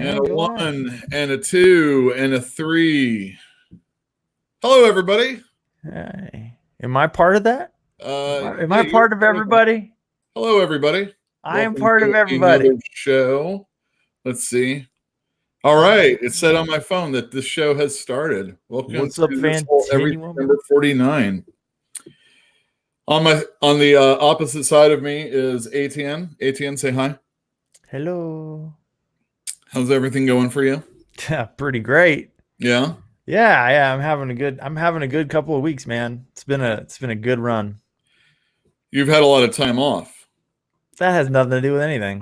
And Yeah, a go on. 1 and a 2 and a 3. Hello, everybody. Hey. Am I part of that? Am Yeah, I you're part of part of that. everybody? Hello, everybody. I am Welcome part of to another everybody. show. Let's see. All right, it said on my phone that this show has started. Welcome What's up, to this whole everything Fantinuum? number 49. On the opposite side of me is ATN. ATN, say hi. Hello. How's everything going for you? Yeah, pretty great. Yeah. Yeah. I'm having a good couple of weeks, man. It's been a good run. You've had a lot of time off. That has nothing to do with anything.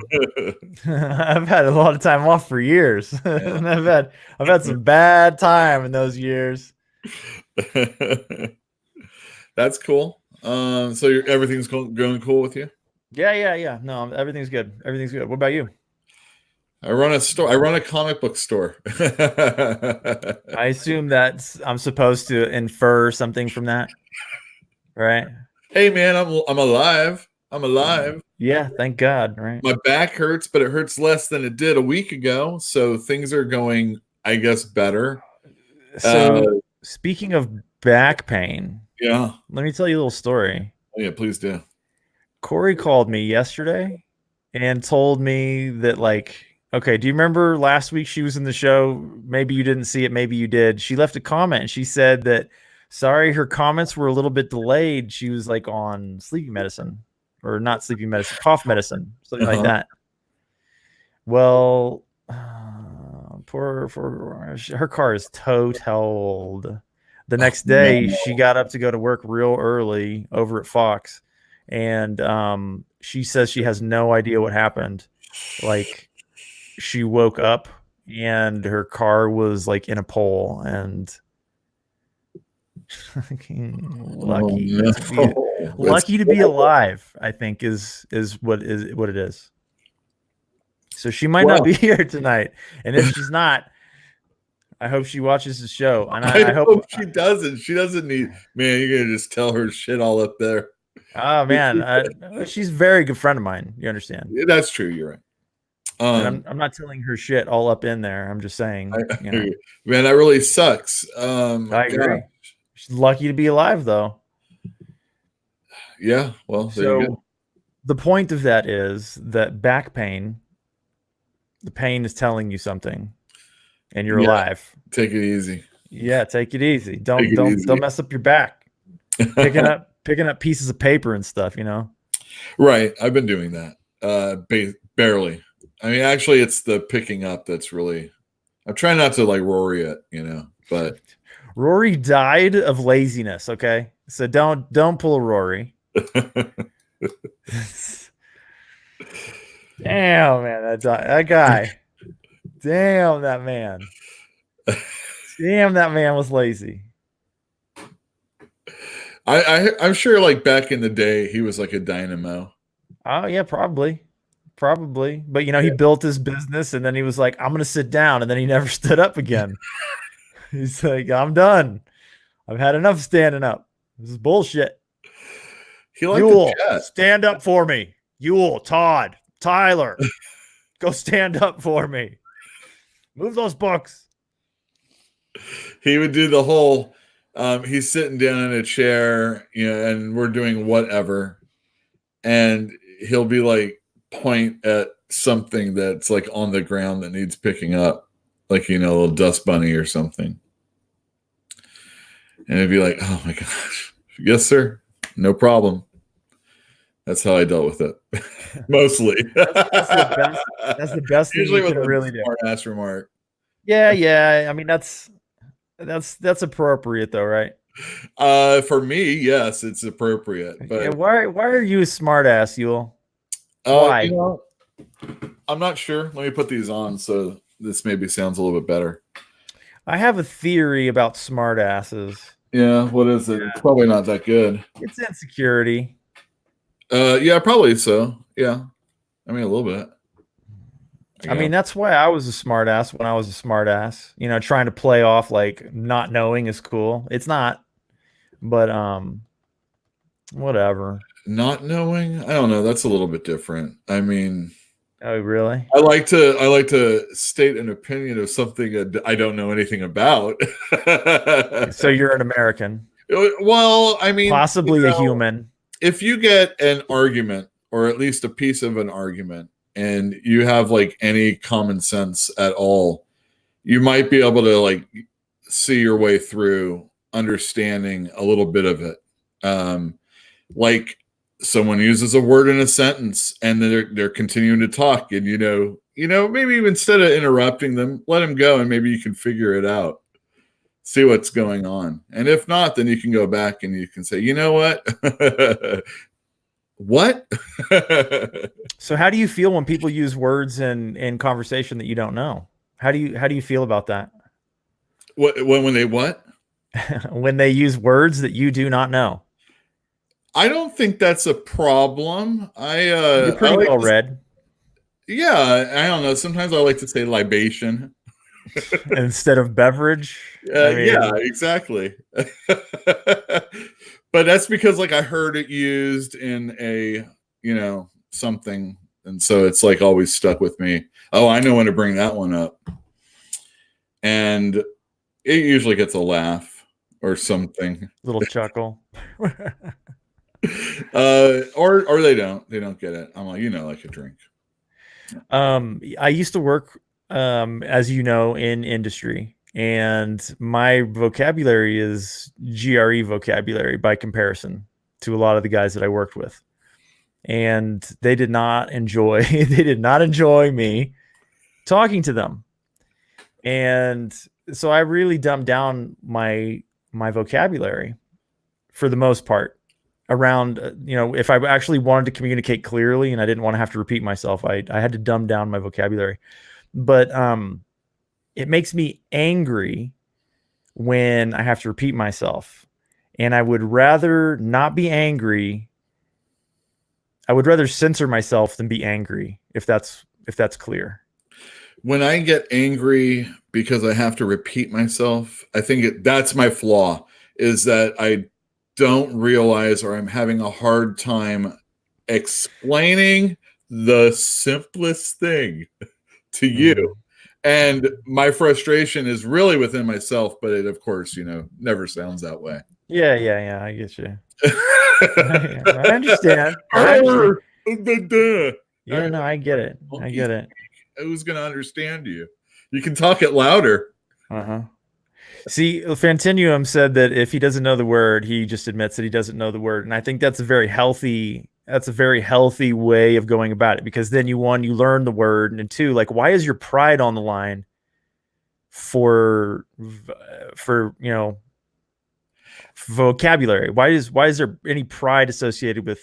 I've had a lot of time off for years. Yeah. And I've had some bad time in those years. That's cool. So everything's going cool with you? Yeah. No, everything's good. Everything's good. What about you? I run a store. I run a comic book store. I assume that I'm supposed to infer something from that, right? Hey man, I'm alive. I'm alive. Yeah, thank God, right? My back hurts, but it hurts less than it did a week ago. So things are going, I guess, better. Uh, So, speaking of back pain, yeah. let me tell you a little story. Oh, yeah, please do. Corey called me yesterday and told me that, like, okay, do you remember last week she was in the show? Maybe you didn't see it, maybe you did. She left a comment and she said that, sorry, her comments were a little bit delayed. She was like on sleeping medicine, or not sleeping medicine, cough medicine, something like Uh-huh. that. Well, poor her car is totaled. The next day, No. she got up to go to work real early over at Fox, and she says she has no idea what happened. Like, she woke up and her car was like in a pole, and Oh, no. lucky to be alive, I think is what it is. So she might not Well, be here tonight, and if she's not, I hope she watches the show, and I I hope. hope she doesn't. She doesn't need. Man, you're gonna just tell her shit all up there. Oh man, she's a very good friend of mine. You understand? That's true. You're right. And I'm not telling her shit all up in there. I'm just saying, Man, that really sucks. I agree. She's lucky to be alive, though. Yeah. Well, there you go. So the point of that is that back pain, the pain is telling you something, and you're alive. Take it easy. Yeah, take it easy. Don't mess up your back. Picking up pieces of paper and stuff, Right. I've been doing that. Barely. I mean, actually, it's the picking up that's really. I'm trying not to like Rory it, but Rory died of laziness. Okay, so don't pull a Rory. Damn, man, that guy. Damn, that man. Damn, that man was lazy. I'm sure, like back in the day, he was like a dynamo. Oh yeah, probably. But he built his business, and then he was like, "I'm gonna sit down," and then he never stood up again. He's like, "I'm done. I've had enough standing up. This is bullshit." He liked Yule, the jet. stand up for me. Yule, Todd, Tyler, go stand up for me. Move those books. He would do the whole. He's sitting down in a chair, and we're doing whatever, and he'll be like point at something that's like on the ground that needs picking up, like a little dust bunny or something, and it'd be like, oh my gosh, yes sir, no problem. That's how I dealt with it. Mostly. That's the best thing Usually you with can a really do. smart ass remark. Yeah. I mean, that's appropriate though, right? For me, yes, it's appropriate. But Yeah, why are you a smart ass, Yule? why? Why? I'm not sure. Let me put these on so this maybe sounds a little bit better. I have a theory about smart asses. Yeah, what is it? It's probably not that good. It's insecurity. Yeah, probably so. Yeah. I mean, a little bit. I mean, that's why I was a smart ass when I was a smart ass. Trying to play off like not knowing is cool. It's not. But whatever. Not knowing? I don't know. That's a little bit different. I mean, Oh, really? I like to state an opinion of something that I don't know anything about. So you're an American, Well, I mean, possibly a human. if you get an argument or at least a piece of an argument and you have like any common sense at all, you might be able to like see your way through understanding a little bit of it. Like someone uses a word in a sentence and they're continuing to talk, and maybe instead of interrupting them, let them go and maybe you can figure it out, see what's going on. And if not, then you can go back and you can say, you know what? What? So how do you feel when people use words in conversation that you don't know? How do you feel about that? When they what? When they use words that you do not know? I don't think that's a problem. You're I pretty like well to, read. yeah, I don't know. Sometimes I like to say libation. Instead of beverage. I Yeah, mean, exactly. But that's because like I heard it used in a, something, and so it's like always stuck with me. Oh, I know when to bring that one up. And it usually gets a laugh or something. little chuckle. Or they don't get it. I'm like, like a drink. I used to work, as you know, in industry, and my vocabulary is GRE vocabulary by comparison to a lot of the guys that I worked with. And they did not enjoy they did not enjoy me talking to them. And so I really dumbed down my vocabulary for the most part around, if I actually wanted to communicate clearly and I didn't want to have to repeat myself, I had to dumb down my vocabulary. But it makes me angry when I have to repeat myself, and I would rather not be angry. I would rather censor myself than be angry, if that's clear. When I get angry because I have to repeat myself, I think that's my flaw, is that I don't realize, or I'm having a hard time explaining the simplest thing to you. And my frustration is really within myself, but it, of course, never sounds that way. Yeah. I get you. I understand. I understand. Yeah, no, I get it. I get it. Who's going to understand you? You can talk it louder. Uh-huh. See, Fantinuum said that if he doesn't know the word, he just admits that he doesn't know the word. And I think that's a very healthy way of going about it, because then you learn the word, and two, like, why is your pride on the line for vocabulary? Why is there any pride associated with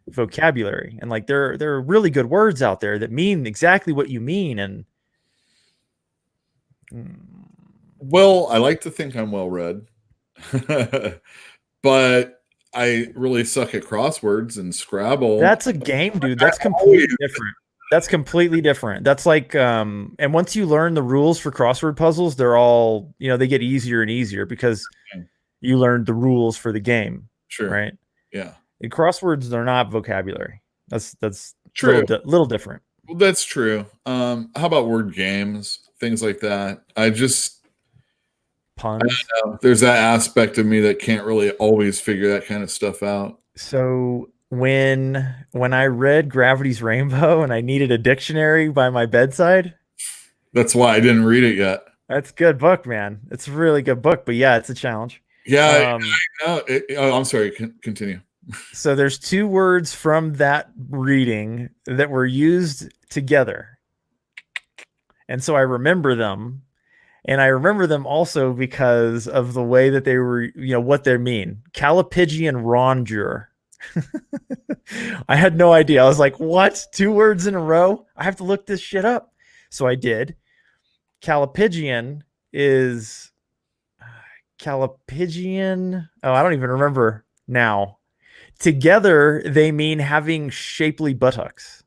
vocabulary? And like there are really good words out there that mean exactly what you mean. And well, I like to think I'm well read, but I really suck at crosswords and Scrabble. that's a game, dude. That's completely different. That's completely different. That's like, and once you learn the rules for crossword puzzles, they're all, they get easier and easier because you learned the rules for the game. Sure. Right. Yeah. And crosswords, they're not vocabulary. That's true. Little different. Well, that's true. How about word games, things like that? Puns. There's that aspect of me that can't really always figure that kind of stuff out. So when I read Gravity's Rainbow and I needed a dictionary by my bedside, that's why I didn't read it yet. That's a good book, man. It's a really good book, but yeah, it's a challenge. Yeah, I know. I'm sorry. Continue. So there's two words from that reading that were used together. And so I remember them. And I remember them also because of the way that they were, what they mean. Calipigian rondure. I had no idea. I was like, what? 2 words in a row? I have to look this shit up. So I did. Calipigian is Calipigian. Oh, I don't even remember now. Together, they mean having shapely buttocks.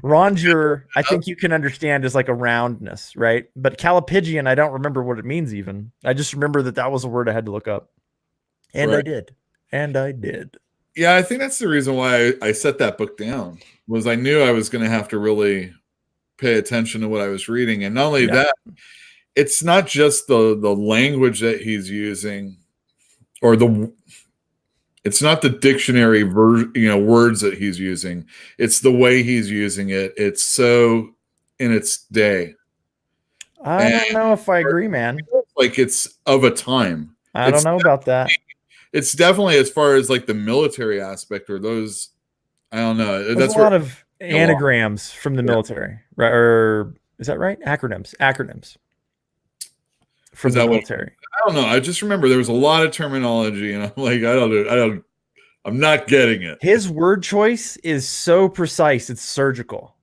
Rondure, I think you can understand, is like a roundness, right? But Calipigian, I don't remember what it means even. I just remember that was a word I had to look up. And right. I did. Yeah, I think that's the reason why I set that book down, was I knew I was going to have to really pay attention to what I was reading. And not only that, it's not just the language that he's using, or it's not the dictionary words that he's using. It's the way he's using it. It's so in its day. I don't know if I agree, man. Like it's of a time. I don't know about that. It's definitely, as far as like the military aspect, or those, I don't know. There's a lot of anagrams from the military, right? Or is that right? Acronyms from the military. I don't know. I just remember there was a lot of terminology, and I'm like, I'm not getting it. His word choice is so precise; it's surgical.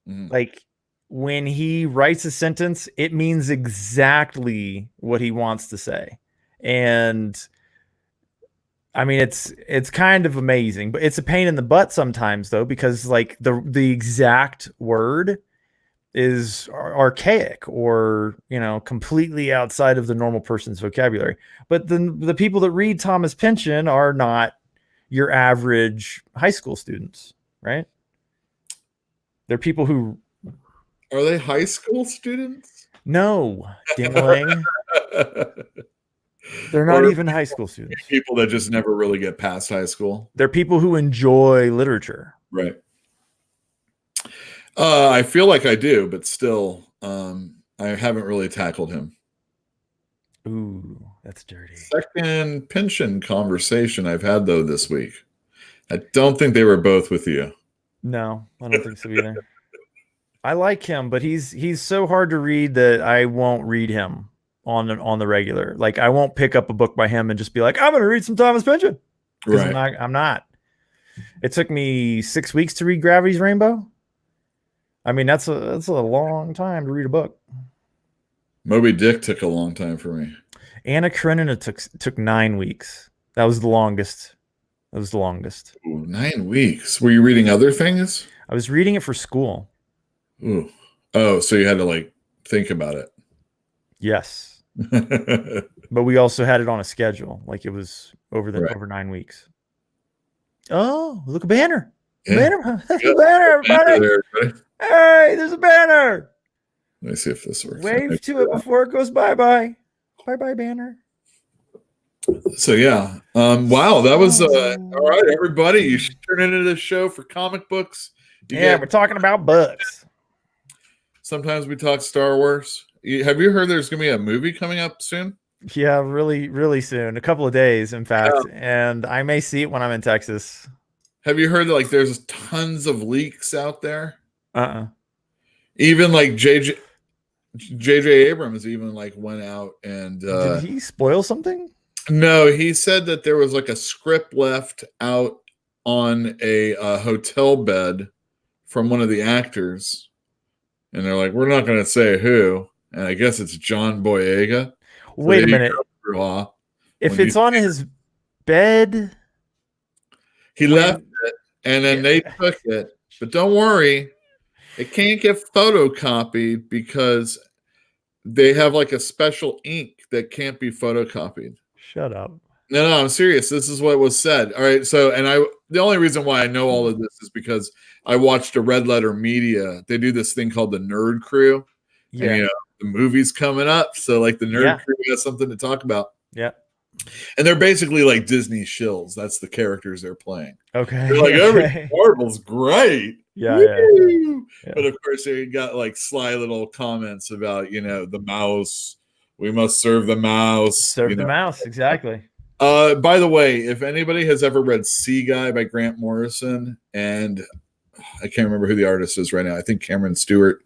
Mm-hmm. Like when he writes a sentence, it means exactly what he wants to say, and I mean, it's kind of amazing, but it's a pain in the butt sometimes, though, because like the exact word is archaic, or completely outside of the normal person's vocabulary. But the people that read Thomas Pynchon are not your average high school students, right? They're people who are they high school students? No, Dingling. They're not even high school students. People that just never really get past high school. They're people who enjoy literature. Right. I feel like I do, but still, I haven't really tackled him. Ooh, that's dirty. Second Pynchon conversation I've had, though, this week. I don't think they were both with you. No, I don't think so either. I like him, but he's so hard to read that I won't read him on the regular. Like I won't pick up a book by him and just be like, I'm going to read some Thomas Pynchon. Right. I'm not. It took me 6 weeks to read Gravity's Rainbow. I mean, that's a long time to read a book. Moby Dick took a long time for me. Anna Karenina took 9 weeks. That was the longest. Ooh, 9 weeks. Were you reading other things? I was reading it for school. Ooh. Oh, so you had to like think about it. Yes. But we also had it on a schedule. Like it was over 9 weeks. Oh, look, a banner. Yeah. Banner, everybody. Hey, there's a banner. Let me see if this works. Wave to it before it goes bye-bye. Bye-bye, banner. So yeah. Wow, that was all right, everybody. You should turn into this show for comic books. We're talking about books. Sometimes we talk Star Wars. Have you heard there's going to be a movie coming up soon? Yeah, really, really soon. A couple of days, in fact. Yeah. And I may see it when I'm in Texas. Have you heard that like there's tons of leaks out there? Even like J.J. Abrams even like went out and did he spoil something? No, he said that there was like a script left out on a hotel bed from one of the actors, and they're like, we're not going to say who, and I guess it's John Boyega. Wait a minute. If it's on his bed, he left it, and then they took it. But don't worry, it can't get photocopied because they have like a special ink that can't be photocopied. Shut up. No, I'm serious. This is what was said. All right. So, the only reason why I know all of this is because I watched a Red Letter Media. They do this thing called the Nerd Crew. Yeah. And, the movie's coming up. So, like, the Nerd Crew has something to talk about. Yeah. And they're basically like Disney shills. That's the characters they're playing. Okay. They're like, every Marvel's great. Yeah. But of course, they got like sly little comments about, the mouse. We must serve the mouse. Serve the mouse, exactly. By the way, if anybody has ever read Sea Guy by Grant Morrison, and I can't remember who the artist is right now. I think Cameron Stewart.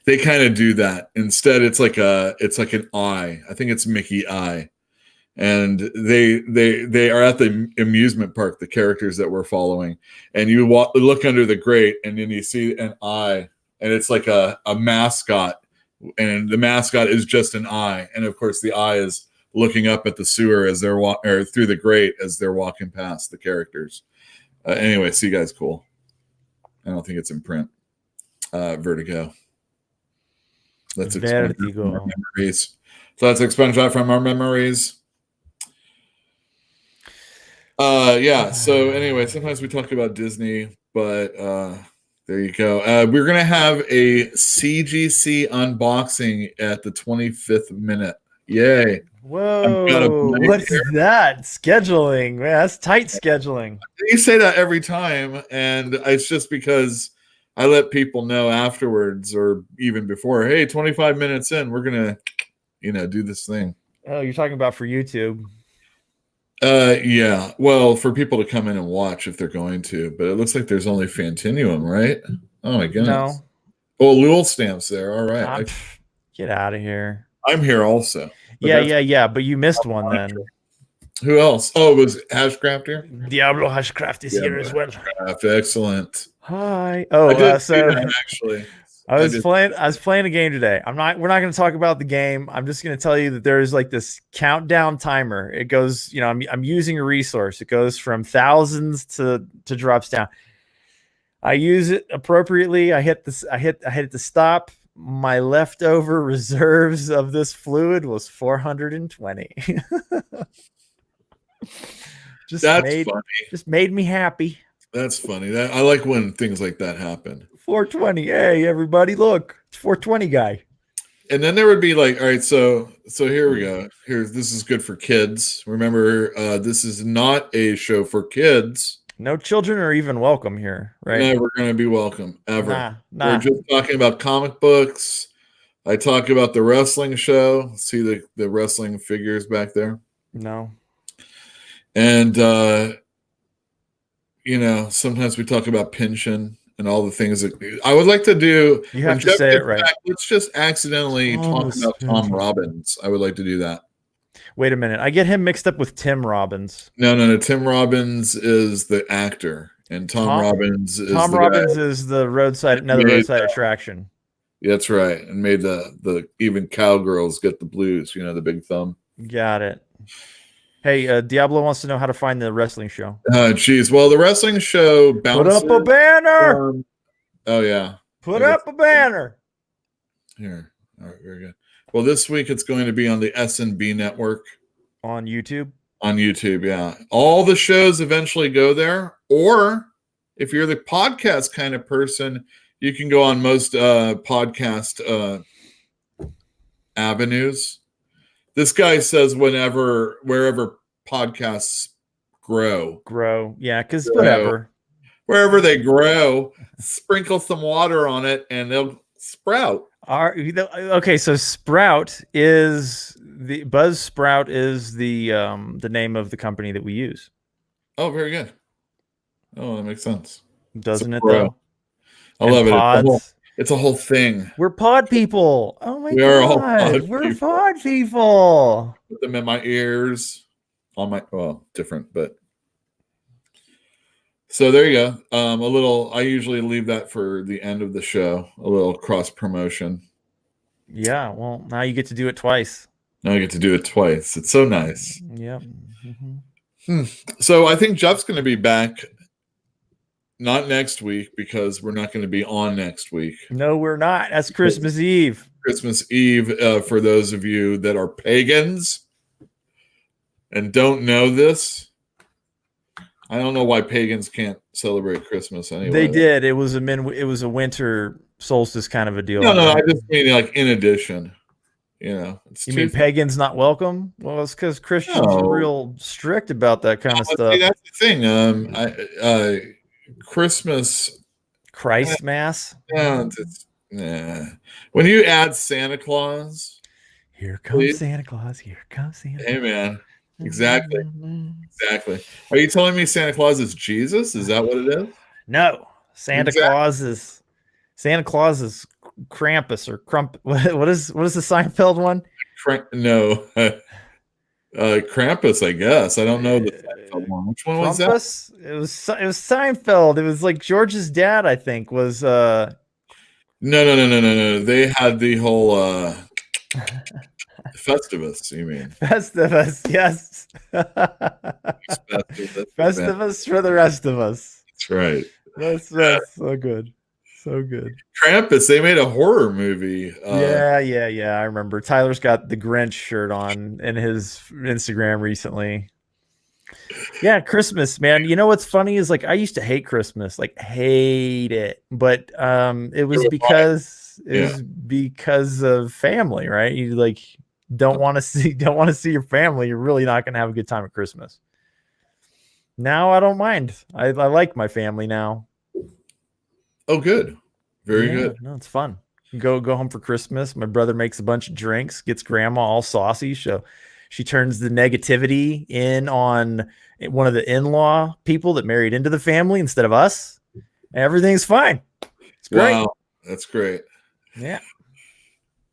They kind of do that. Instead, it's like an eye. I think it's Mickey Eye. And they are at the amusement park, the characters that we're following. And you look under the grate, and then you see an eye, and it's like a mascot. And the mascot is just an eye. And of course, the eye is looking up at the sewer as they're or through the grate as they're walking past the characters. Anyway, Sea Guy's cool. I don't think it's in print. Vertigo. Let's expand from our memories. So let's expand from our memories. Yeah. So anyway, sometimes we talk about Disney, but there you go. We're gonna have a CGC unboxing at the 25th minute. Yay! I've got a Whoa, blank what's that? Scheduling. Man, that's tight scheduling. You say that every time, and it's just because I let people know afterwards or even before. Hey, 25 minutes in, we're gonna, do this thing. Oh, you're talking about for YouTube. Yeah. Well, for people to come in and watch if they're going to, but it looks like there's only Fantinuum, right? Oh my goodness. No. Oh, Lul Stamp's there. All right. Get out of here. I'm here also. Yeah. But you missed one then. Who else? Oh, it was Hashcraft here? Diablo Hashcraft is here as well. Excellent. Hi. Oh, so actually. I was playing a game today. We're not going to talk about the game. I'm just going to tell you that there's like this countdown timer. It goes, I'm using a resource. It goes from thousands to drops down. I use it appropriately. I hit the stop. My leftover reserves of this fluid was 420. Just made me happy. That's funny. I like when things like that happen. 420. Hey, everybody, look, it's 420 guy. And then there would be like, all right, so here we go. This is good for kids. Remember, this is not a show for kids. No children are even welcome here, right? Never going to be welcome, ever. Nah. We're just talking about comic books. I talk about the wrestling show. See the wrestling figures back there? No. And, sometimes we talk about pension and all the things that I would like to do. You have to say it right. Let's just accidentally talk about Tom Robbins. I would like to do that. Wait a minute. I get him mixed up with Tim Robbins. No. Tim Robbins is the actor, and Tom Robbins is the roadside attraction. That's right, and made the even cowgirls get the blues. The big thumb. Got it. Hey, Diablo wants to know how to find the wrestling show. Geez. Well, the wrestling show bounces. Put up a banner. Oh yeah. Put up a banner. Here. All right. Very good. Well, this week it's going to be on the S&B network. On YouTube? On YouTube, yeah. All the shows eventually go there. Or if you're the podcast kind of person, you can go on most podcast avenues. This guy says wherever podcasts grow. Yeah, because whatever. Wherever they grow, sprinkle some water on it and they'll sprout. Okay, so Buzzsprout is the name of the company that we use. Oh, very good. Oh, that makes sense. Doesn't it though? I love it. It's a whole thing. We're pod people. Oh my god. We're pod people. Put them in my ears. Different, but so there you go. I usually leave that for the end of the show, a little cross promotion. Yeah, well, now you get to do it twice. Now I get to do it twice. It's so nice. Yep. Mm-hmm. So I think Jeff's going to be back, not next week, because we're not going to be on next week. No, we're not. That's Christmas Eve. Christmas Eve, for those of you that are pagans and don't know this. I don't know why pagans can't celebrate Christmas anyway. They did. It was a winter solstice kind of a deal. No, I just mean like in addition. You mean pagans not welcome? Well, it's because Christians are real strict about that kind of stuff. See, that's the thing. Christmas, Christ Mass. When you add Santa Claus, here comes Santa Claus. Here comes Santa. Hey man, exactly. Are you telling me Santa Claus is Jesus? Is that what it is? No, Santa Claus is Krampus or Crump. What is the Seinfeld one? No, Krampus. I guess I don't know the Seinfeld one. Which one was that? It was Seinfeld. It was like George's dad. I think was. No. They had the whole Festivus. You mean Festivus? Yes. Festivus for the rest of us. That's right. That's so good. So good. Krampus, they made a horror movie. Yeah. I remember. Tyler's got the Grinch shirt on in his Instagram recently. Yeah, Christmas, man. You know what's funny is like I used to hate Christmas, like hate it. But it was Yeah. because of family, right? You like don't want to see your family. You're really not gonna have a good time at Christmas. Now I don't mind. I like my family now. Oh, good. Very Yeah, good. no, it's fun. Go home for Christmas. My brother makes a bunch of drinks, gets grandma all saucy. So she turns the negativity in on one of the in-law people that married into the family instead of us. Everything's fine. It's great. Wow. That's great. Yeah.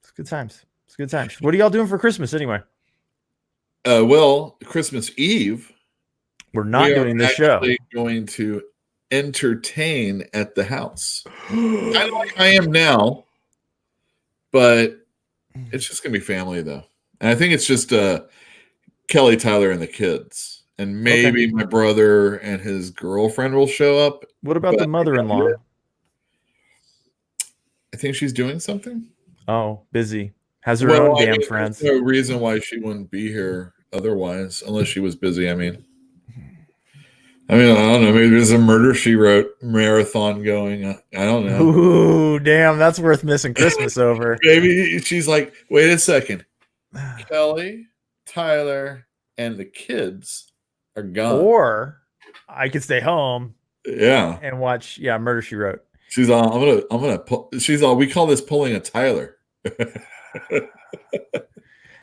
It's good times. It's good times. What are y'all doing for Christmas anyway? Well, Christmas Eve, We're we not are doing this show. actually going to entertain at the house. Kind of like I am now, but it's just gonna be family though. And I think it's just Kelly, Tyler, and the kids. And Okay. maybe my brother and his girlfriend will show up. What about But the mother-in-law? I think she's doing something. Oh, busy. Has her own Well, I damn mean, there's friends. no reason why she wouldn't be here otherwise, unless she was busy. I don't know. Maybe there's a Murder She Wrote marathon going. I don't know. Ooh, damn, that's worth missing Christmas over. Maybe she's like, wait a second. Kelly, Tyler, and the kids are gone. Or I could stay home Yeah, and watch, Murder She Wrote. she's all. I'm gonna. She's all. We call this pulling a Tyler.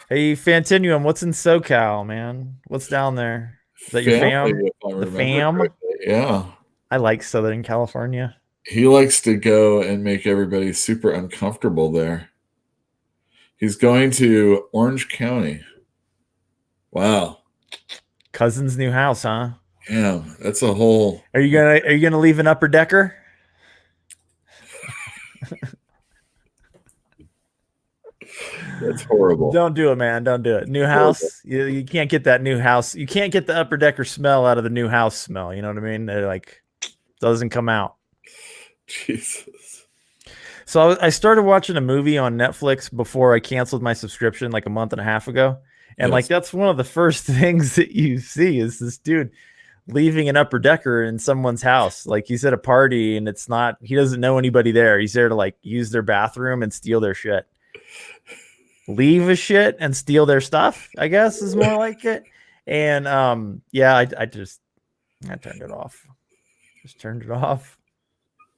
Hey, Fantinuum, what's in SoCal, man? What's down there? Is that your Family, fam? if I The remember fam? correctly. Yeah, I like Southern California. he likes to go and make everybody super uncomfortable there. He's going to Orange County. Wow. Cousin's new house, huh? Yeah, that's a whole. Are you gonna leave an upper decker? That's horrible. Don't do it, man. Don't do it. New Horrible. house. You can't get that new house. You can't get the upper decker smell out of the new house smell. You know what I mean? They're like, doesn't come out. Jesus. So I started watching a movie on Netflix before I canceled my subscription like a month and a half ago. And like Yes. that's one of the first things that you see is this dude leaving an upper decker in someone's house. Like he's at a party and he doesn't know anybody there. He's there to like use their bathroom and steal their shit. Leave a shit and steal their stuff, I guess is more like it. And I turned it off. Just turned it off.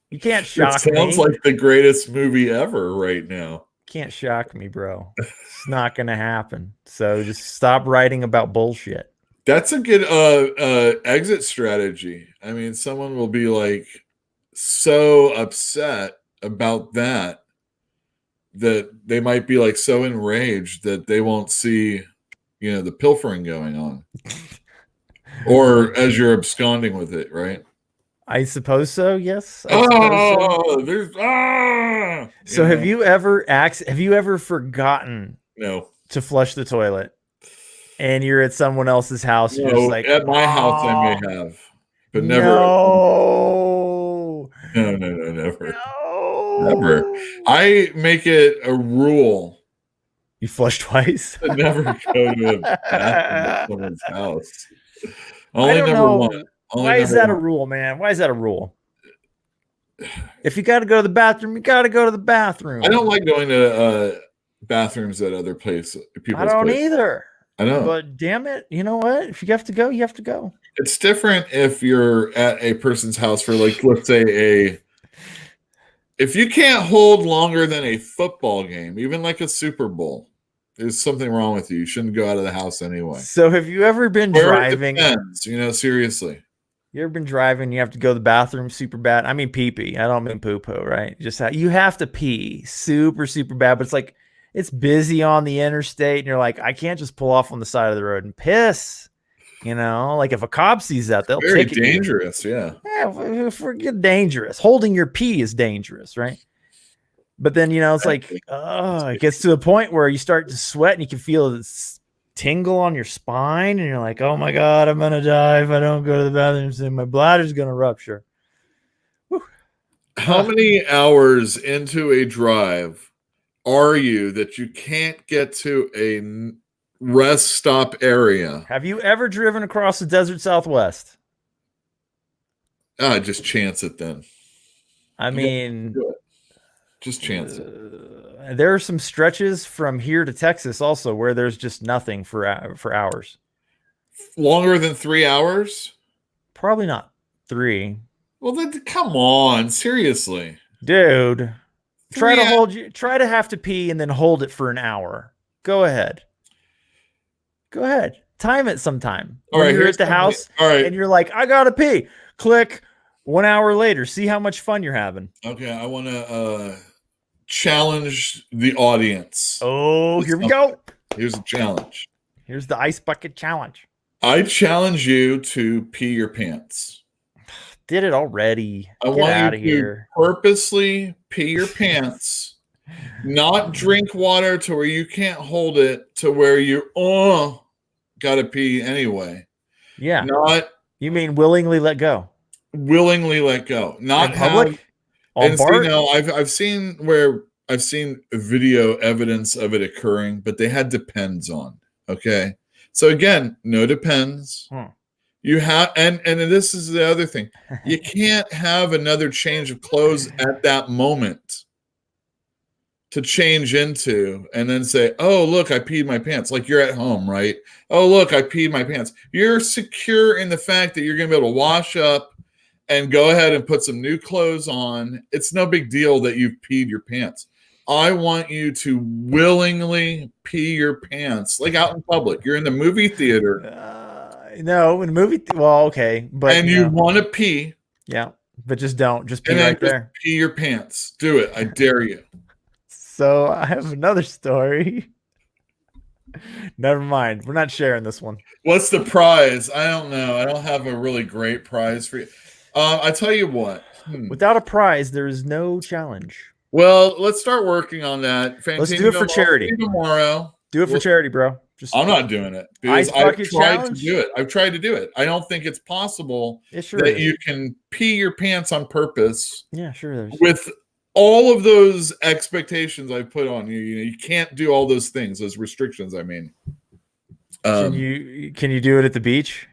You can't shock me. It sounds like the greatest movie ever right now. Can't shock me, bro. It's not gonna happen. So just stop writing about bullshit. That's a good exit strategy. I mean, someone will be like so upset about that they might be like so enraged that they won't see, the pilfering going on. Or as you're absconding with it, right? I suppose so. Yes. I suppose so. Have you ever forgotten No. to flush the toilet and you're at someone else's house? You're just like, at my house I may have, but never. No. No, never. Never. I make it a rule. You flush twice? To never go to a bathroom at someone's house. I don't know. Why is that a rule, man? Why is that a rule? If you got to go to the bathroom, you got to go to the bathroom. I don't like going to bathrooms at other places. I don't either. I know. But damn it, you know what? If you have to go, you have to go. It's different if you're at a person's house for, like, let's say if you can't hold longer than a football game, even like a Super Bowl, there's something wrong with you. You shouldn't go out of the house anyway. So have you ever been driving? It depends, seriously. You ever been driving? You have to go to the bathroom super bad. I mean pee-pee. I don't mean poo-poo, right? Just you have to pee super, super bad. But it's like it's busy on the interstate, and you're like, I can't just pull off on the side of the road and piss. Like if a cop sees that, they'll very ticket dangerous. You. Yeah, forget dangerous. Holding your pee is dangerous, right? But then it's like, it gets to a point where you start to sweat and you can feel this tingle on your spine, and you're like, oh my god, I'm gonna die if I don't go to the bathroom soon. My bladder's gonna rupture. Whew. How many hours into a drive are you that you can't get to rest stop area. Have you ever driven across the desert Southwest? Just chance it then. I mean, just chance it. There are some stretches from here to Texas also where there's just nothing for hours. Longer than 3 hours? Probably not 3. Well, then come on, seriously, dude. Try to have to pee and then hold it for an hour. Go ahead. Time it sometime. When you're at the house and you're like, I gotta pee. Click. 1 hour later. See how much fun you're having. Okay, I want to challenge the audience. Oh, here we go. Here's a challenge. Here's the ice bucket challenge. I challenge you to pee your pants. Did it already. I want you to purposely pee your pants, not drink water to where you can't hold it to where you gotta pee anyway. Yeah. You mean willingly let go? Willingly let go. Not in public. And so, I've seen video evidence of it occurring, but they had depends on. Okay. So again, no depends. You have, and this is the other thing. You can't have another change of clothes at that moment to change into and then say, oh, look, I peed my pants. Like you're at home, right? Oh, look, I peed my pants. You're secure in the fact that you're going to be able to wash up and go ahead and put some new clothes on. It's no big deal that you've peed your pants. I want you to willingly pee your pants, like out in public. You're in the movie theater. No, in the movie. Well, okay, but you want to pee. Yeah, but just don't. Just pee right there. Pee your pants. Do it. I dare you. So I have another story. Never mind. We're not sharing this one. What's the prize? I don't know. I don't have a really great prize for you. I tell you what. Without a prize, there is no challenge. Well, let's start working on that. Let's do it for charity tomorrow. Do it for charity, bro. I'm not doing it because I've tried to do it. I've tried to do it. I don't think it's possible that you can pee your pants on purpose. Yeah, sure. With all of those expectations I put on you, you can't do all those things, those restrictions. I mean, can you do it at the beach?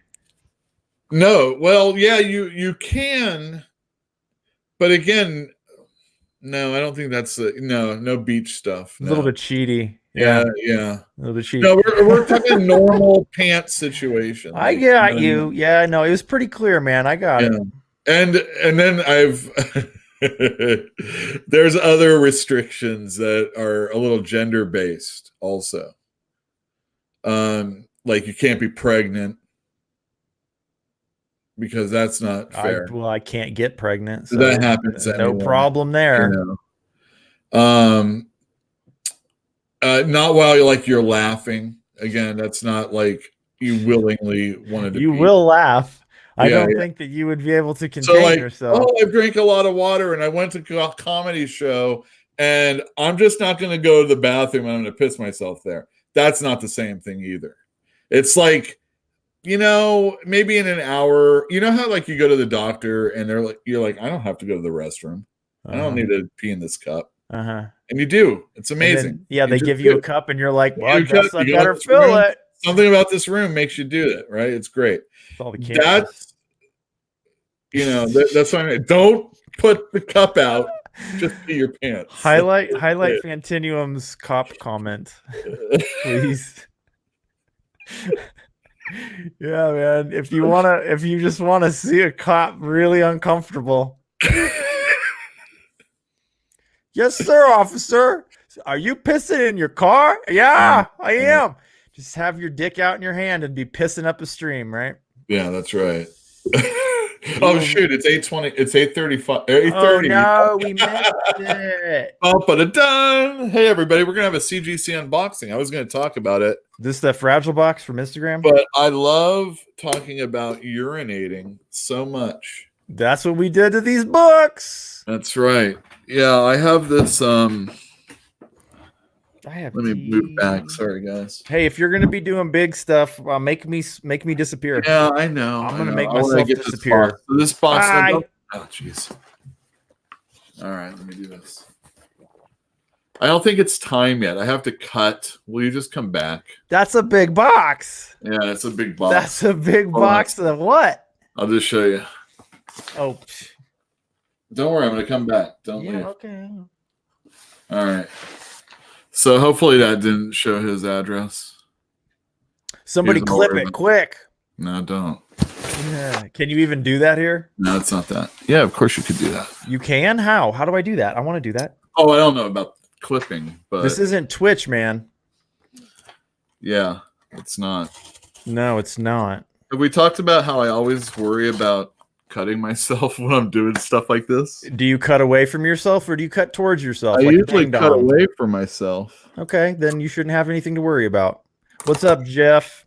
No. Well, yeah, you can, but again, no, I don't think that's no beach stuff. No. A little bit cheaty. Yeah. A little bit cheaty. No, we're talking normal pants situation. I got you. Yeah, no, it was pretty clear, man. I got it. And then there's other restrictions that are a little gender based also. Like you can't be pregnant because that's not fair. I can't get pregnant. So that happens anyway. No problem there. Not while you're laughing. Again, that's not like you willingly wanted to. You will laugh. I don't think that you would be able to contain yourself. Oh, I drank a lot of water and I went to a comedy show and I'm just not going to go to the bathroom and I'm going to piss myself there. That's not the same thing either. It's like, maybe in an hour, how you go to the doctor and you're like, I don't have to go to the restroom. I don't need to pee in this cup. And you do. It's amazing. Then, they give you a cup and you're like, well, I guess I better fill it. Something about this room makes you do that, right? It's great. That's what I mean. Don't put the cup out. Just pee your pants. Highlight Fantinuum's cop comment, please. Yeah, man. If you just wanna see a cop really uncomfortable. Yes, sir, officer. Are you pissing in your car? Yeah, I am. Just have your dick out in your hand and be pissing up a stream, right? Yeah, that's right. Oh shoot! It's 8:20. It's 8:35. 8:30. Oh no, we missed it. Done. Hey everybody, we're gonna have a CGC unboxing. I was gonna talk about it. This is the Fragile box from Instagram. But I love talking about urinating so much. That's what we did to these books. That's right. Yeah, I have this. Let me move back. Sorry, guys. Hey, if you're gonna be doing big stuff, make me disappear. Yeah, I know. I'm gonna make myself disappear. This box. Oh, jeez. All right, let me do this. I don't think it's time yet. I have to cut. Will you just come back? That's a big box. Yeah, it's a big box. That's a big Hold on. box of what? I'll just show you. Oh, Don't worry, I'm going to come back. Don't leave. Okay. All right. So hopefully that didn't show his address. Somebody Here's clip more it of quick. No, don't. Yeah. Can you even do that here? No, it's not that. Yeah, of course you could do that. You can? How? How do I do that? I want to do that. Oh, I don't know about clipping, but This isn't Twitch, man. yeah, it's not. No, it's not. Have we talked about how I always worry about cutting myself when I'm doing stuff like this? Do you cut away from yourself or do you cut towards yourself? I like a usually ding cut dong? away from myself. Okay, then you shouldn't have anything to worry about. What's up, Jeff?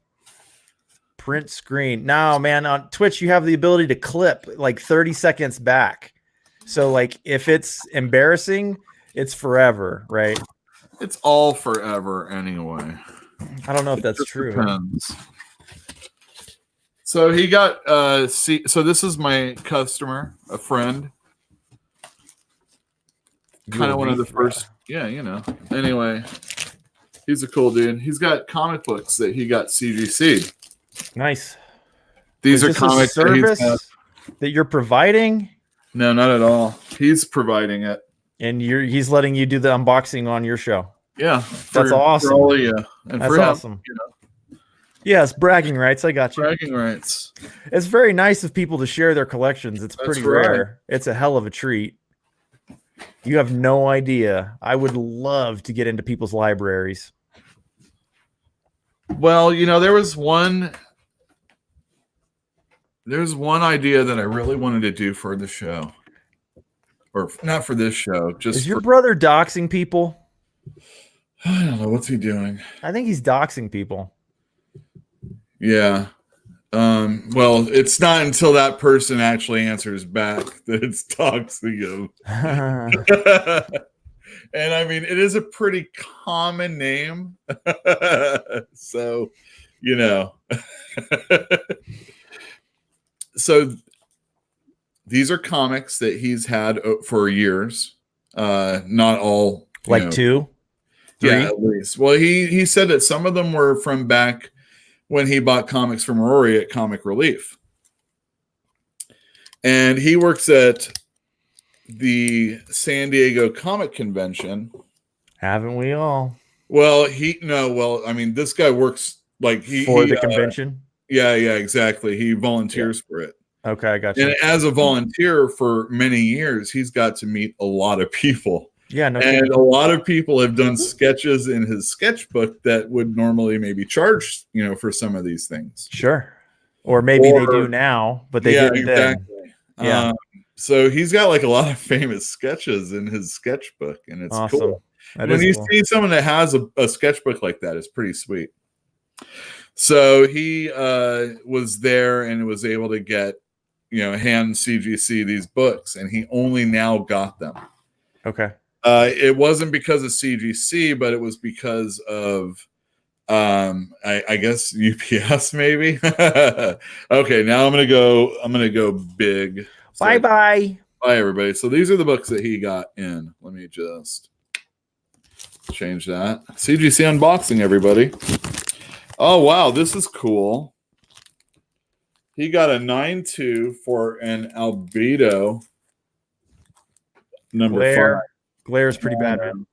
Print screen. No, man, on Twitch, you have the ability to clip like 30 seconds back. So, like, if it's embarrassing, it's forever, right? It's all forever anyway. I don't know if that's Just true. depends. So he got so this is my customer, a friend. Kind of one of the first. Yeah, you know. Anyway, he's a cool dude. He's got comic books that he got CGC'd. Nice. These Is are this a comics service that you're providing, No, not at all. He's providing it. and he's letting you do the unboxing on your show. Yeah, That's awesome. For all of you. And That's for him, awesome. you know, Yes, bragging rights. I got you. bragging rights. It's very nice of people to share their collections. It's That's pretty right. rare. It's a hell of a treat. You have no idea. I would love to get into people's libraries. Well, you know, there's one idea that I really wanted to do for the show. Or not for this show, just Is your brother doxing people? I don't know, what's he doing? I think he's doxing people. Yeah. Well, it's not until that person actually answers back that it's toxic. And I mean, it is a pretty common name. So, you know. So these are comics that he's had for years. Not all. Like 2? 3? Yeah, at least. Well, he said that some of them were from back when he bought comics from Rory at Comic Relief. And he works at the San Diego Comic Convention. Haven't we all? Well, I mean, this guy works like For the convention? Yeah, exactly. He volunteers for it. Okay, I got you. And as a volunteer for many years, he's got to meet a lot of people. Yeah, no And kidding. a lot of people have done sketches in his sketchbook that would normally maybe charge, for some of these things. Sure. Or maybe they do now, but they didn't then. Yeah. So he's got like a lot of famous sketches in his sketchbook, and it's Awesome. cool. That When is you cool. see someone that has a sketchbook like that, it's pretty sweet. So he was there and was able to get, hand CGC these books, and he only now got them. Okay. It wasn't because of CGC, but it was because of, I guess UPS maybe. Okay, now I'm gonna go big. So, Bye. bye everybody. So these are the books that he got in. Let me just change that. CGC unboxing, everybody. Oh wow, this is cool. He got a 9.2 for an albedo number 5. Glare is pretty bad, man.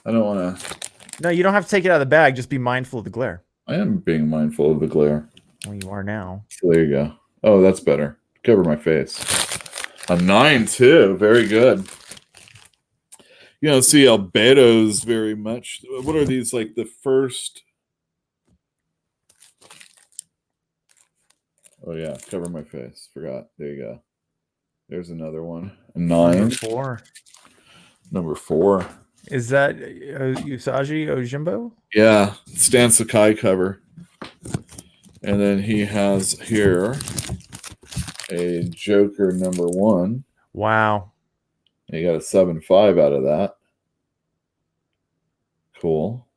I don't want to. No, you don't have to take it out of the bag. Just be mindful of the glare. I am being mindful of the glare. Well, you are now. So there you go. Oh, that's better. Cover my face. A 9.2. Very good. See albedos very much. What are these, like the first? Oh yeah, cover my face. Forgot. There you go. There's another one. A 9. Number 4. Is that Usagi Ojimbo? Yeah, Stan Sakai cover. And then he has here a Joker number 1. Wow. He got a 7.5 out of that. Cool.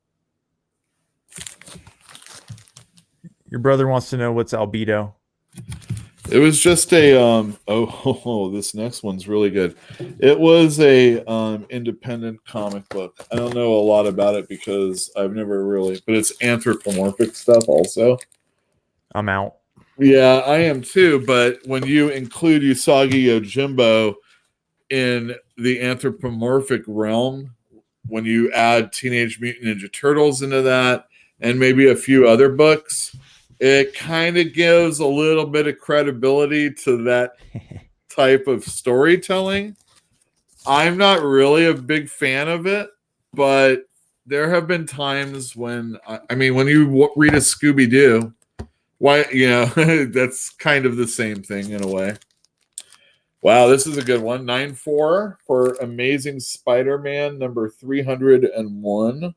Your brother wants to know what's albedo. It was just a this next one's really good. It was a independent comic book. I don't know a lot about it because I've never really, but it's anthropomorphic stuff also. I'm out. Yeah, I am too, but when you include Usagi Yojimbo in the anthropomorphic realm, when you add Teenage Mutant Ninja Turtles into that and maybe a few other books, it kind of gives a little bit of credibility to that type of storytelling. I'm not really a big fan of it, but there have been times when I mean, when you read a Scooby Doo, why that's kind of the same thing in a way. Wow, this is a good one. 9-4 for Amazing Spider-Man number 301.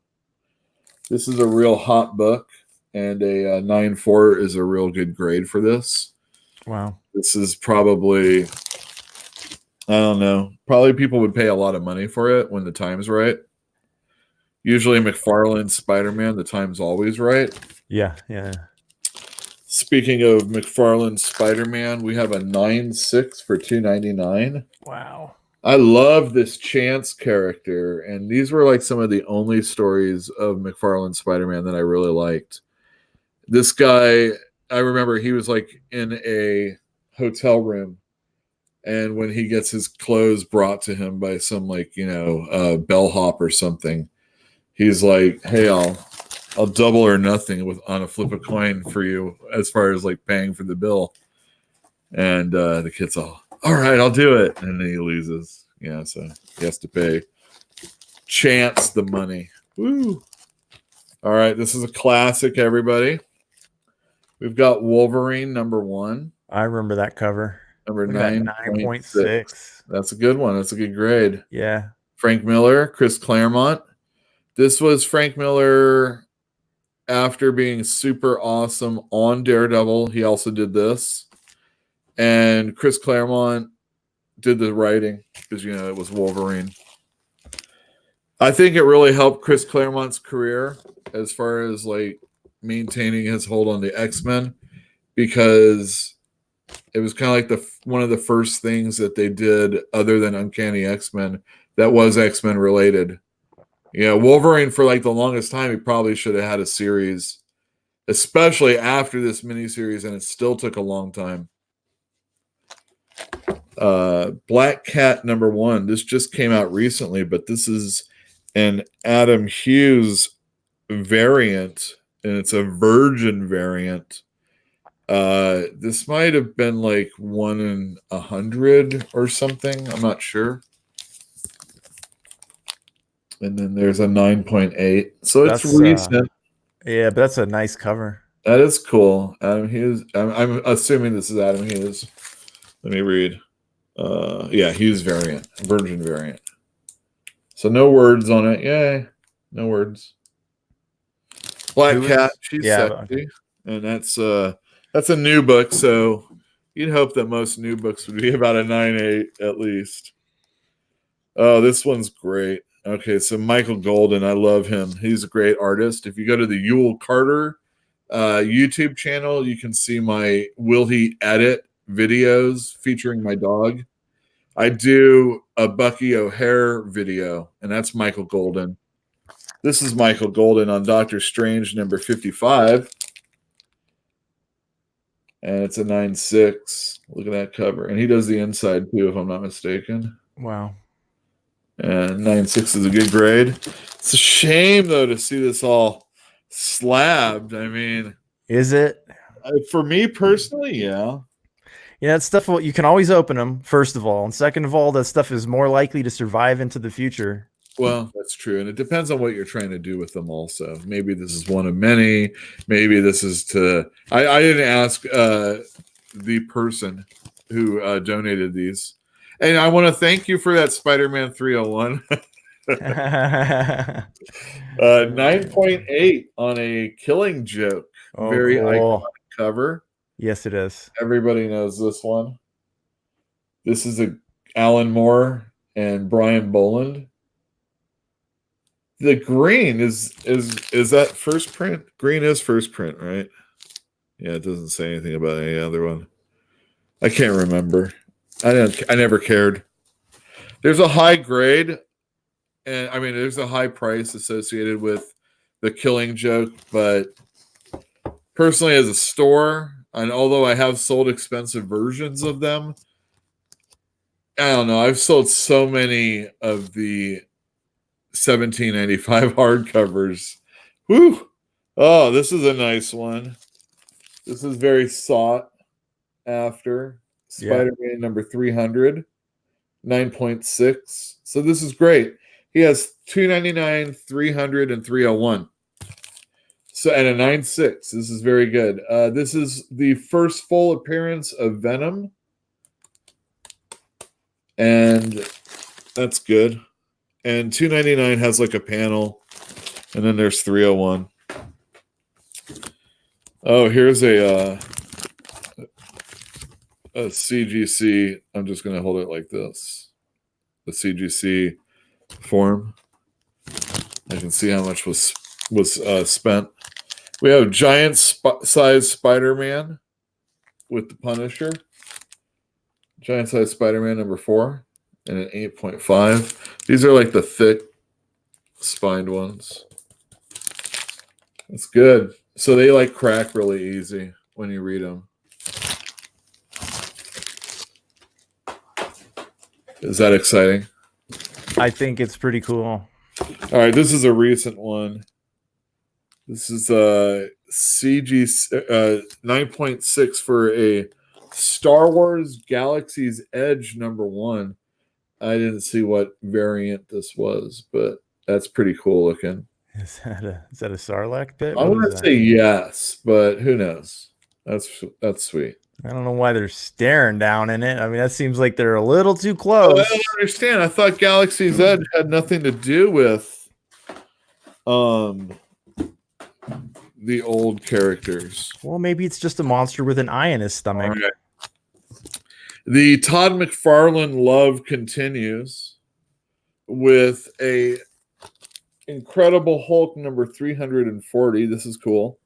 This is a real hot book, and a 9-4 is a real good grade for this. Wow. This is probably, I don't know, probably people would pay a lot of money for it when the time's right. Usually McFarlane's Spider-Man, the time's always right. Yeah. Speaking of McFarlane's Spider-Man, we have a 9-6 for $2.99. Wow. I love this Chance character, and these were like some of the only stories of McFarlane's Spider-Man that I really liked. This guy, I remember he was like in a hotel room, and when he gets his clothes brought to him by some bellhop or something, he's like, "Hey, I'll double or nothing on a flip a coin for you as far as like paying for the bill." And the kid's all right, I'll do it. And then he loses. Yeah, so he has to pay Chance the money. Woo. All right, this is a classic, everybody. We've got Wolverine number 1. I remember that cover. Number 9.6. That's a good one. That's a good grade. Yeah. Frank Miller, Chris Claremont. This was Frank Miller after being super awesome on Daredevil. He also did this. And Chris Claremont did the writing because, it was Wolverine. I think it really helped Chris Claremont's career as far as like maintaining his hold on the X-Men, because it was kind of like one of the first things that they did other than Uncanny X-Men that was X-Men related. Wolverine for like the longest time, he probably should have had a series, especially after this miniseries, and it still took a long time. Black Cat number 1. This just came out recently, but this is an Adam Hughes variant, and it's a Virgin variant. This might have been like 1 in 100 or something. I'm not sure. And then there's a 9.8. So it's recent. Yeah, but that's a nice cover. That is cool. Adam Hughes. I'm assuming this is Adam Hughes. Let me read. Hughes variant. Virgin variant. So no words on it. Yay. No words. Black Cat. She's sexy. Okay. And that's a new book, so you'd hope that most new books would be about a 9.8 at least. Oh, this one's great. Okay, so Michael Golden, I love him. He's a great artist. If you go to the Yule Carter YouTube channel, you can see my Will He Edit videos featuring my dog. I do a Bucky O'Hare video, and that's Michael Golden. This is Michael Golden on Doctor Strange number 55. And it's a 9.6. Look at that cover. And he does the inside too, if I'm not mistaken. Wow. And 9.6 is a good grade. It's a shame, though, to see this all slabbed. I mean, is it? For me personally, yeah. Yeah, that stuff, you can always open them, first of all. And second of all, that stuff is more likely to survive into the future. Well, that's true. And it depends on what you're trying to do with them also. Maybe this is one of many. Maybe this is to... I didn't ask the person who donated these. And I want to thank you for that Spider-Man 301. 9.8 on a Killing Joke. Oh, very cool. iconic cover. Yes, it is. Everybody knows this one. This is Alan Moore and Brian Boland. The green is that first print? Green is first print, right? Yeah, it doesn't say anything about any other one. I can't remember. I never cared. There's a high grade, and I mean, there's a high price associated with the Killing Joke, but personally, as a store, and although I have sold expensive versions of them, I don't know. I've sold so many of the 1795 hardcovers. Whew! Oh, this is a nice one. This is very sought after. Spider-Man number 300, 9.6. So this is great. He has 299, 300, and 301. So and a 9.6. This is very good. This is the first full appearance of Venom. And that's good. And 299 has like a panel. And then there's 301. Oh, here's a CGC. I'm just going to hold it like this. The CGC form. I can see how much was spent. We have giant size Spider-Man with the Punisher. Giant size Spider-Man number 4 and an 8.5. These are like the thick spined ones. That's good. So they like crack really easy when you read them. Is that exciting? I think it's pretty cool. All right, this is a recent one. This is CG 9.6 for a Star Wars Galaxy's Edge number 1. I didn't see what variant this was, but that's pretty cool looking. Is that a Sarlacc pit? I want to say yes, but who knows? That's sweet. I don't know why they're staring down in it. I mean, that seems like they're a little too close. I don't understand. I thought Galaxy's Edge had nothing to do with the old characters. Well, maybe it's just a monster with an eye in his stomach. Okay. The Todd McFarlane love continues with a Incredible Hulk number 340. This is cool.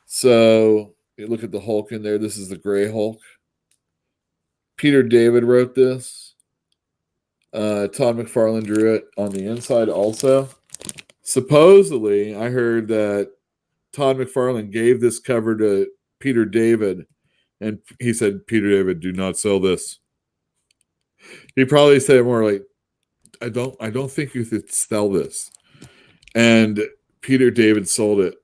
So you look at the Hulk in there. This is the gray Hulk. Peter David wrote this. Todd McFarlane drew it on the inside also. Supposedly, I heard that Todd McFarlane gave this cover to Peter David, and he said, "Peter David, do not sell this." He probably said more like, I don't think you should sell this." And Peter David sold it,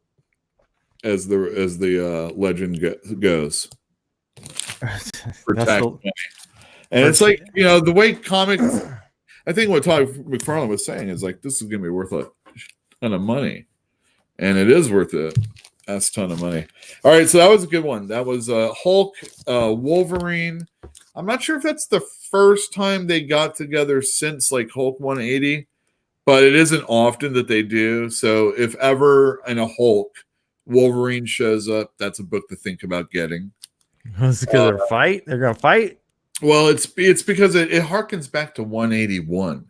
as the legend goes. For tax money. And it's like, the way comics, I think what Todd McFarlane was saying is like, this is going to be worth a ton of money. And it is worth it. That's a ton of money. All right, so that was a good one. That was Hulk, Wolverine. I'm not sure if that's the first time they got together since like Hulk 180, but it isn't often that they do. So if ever in a Hulk, Wolverine shows up, that's a book to think about getting. Is it because they're fight? They're gonna fight? Well, it's because it harkens back to 181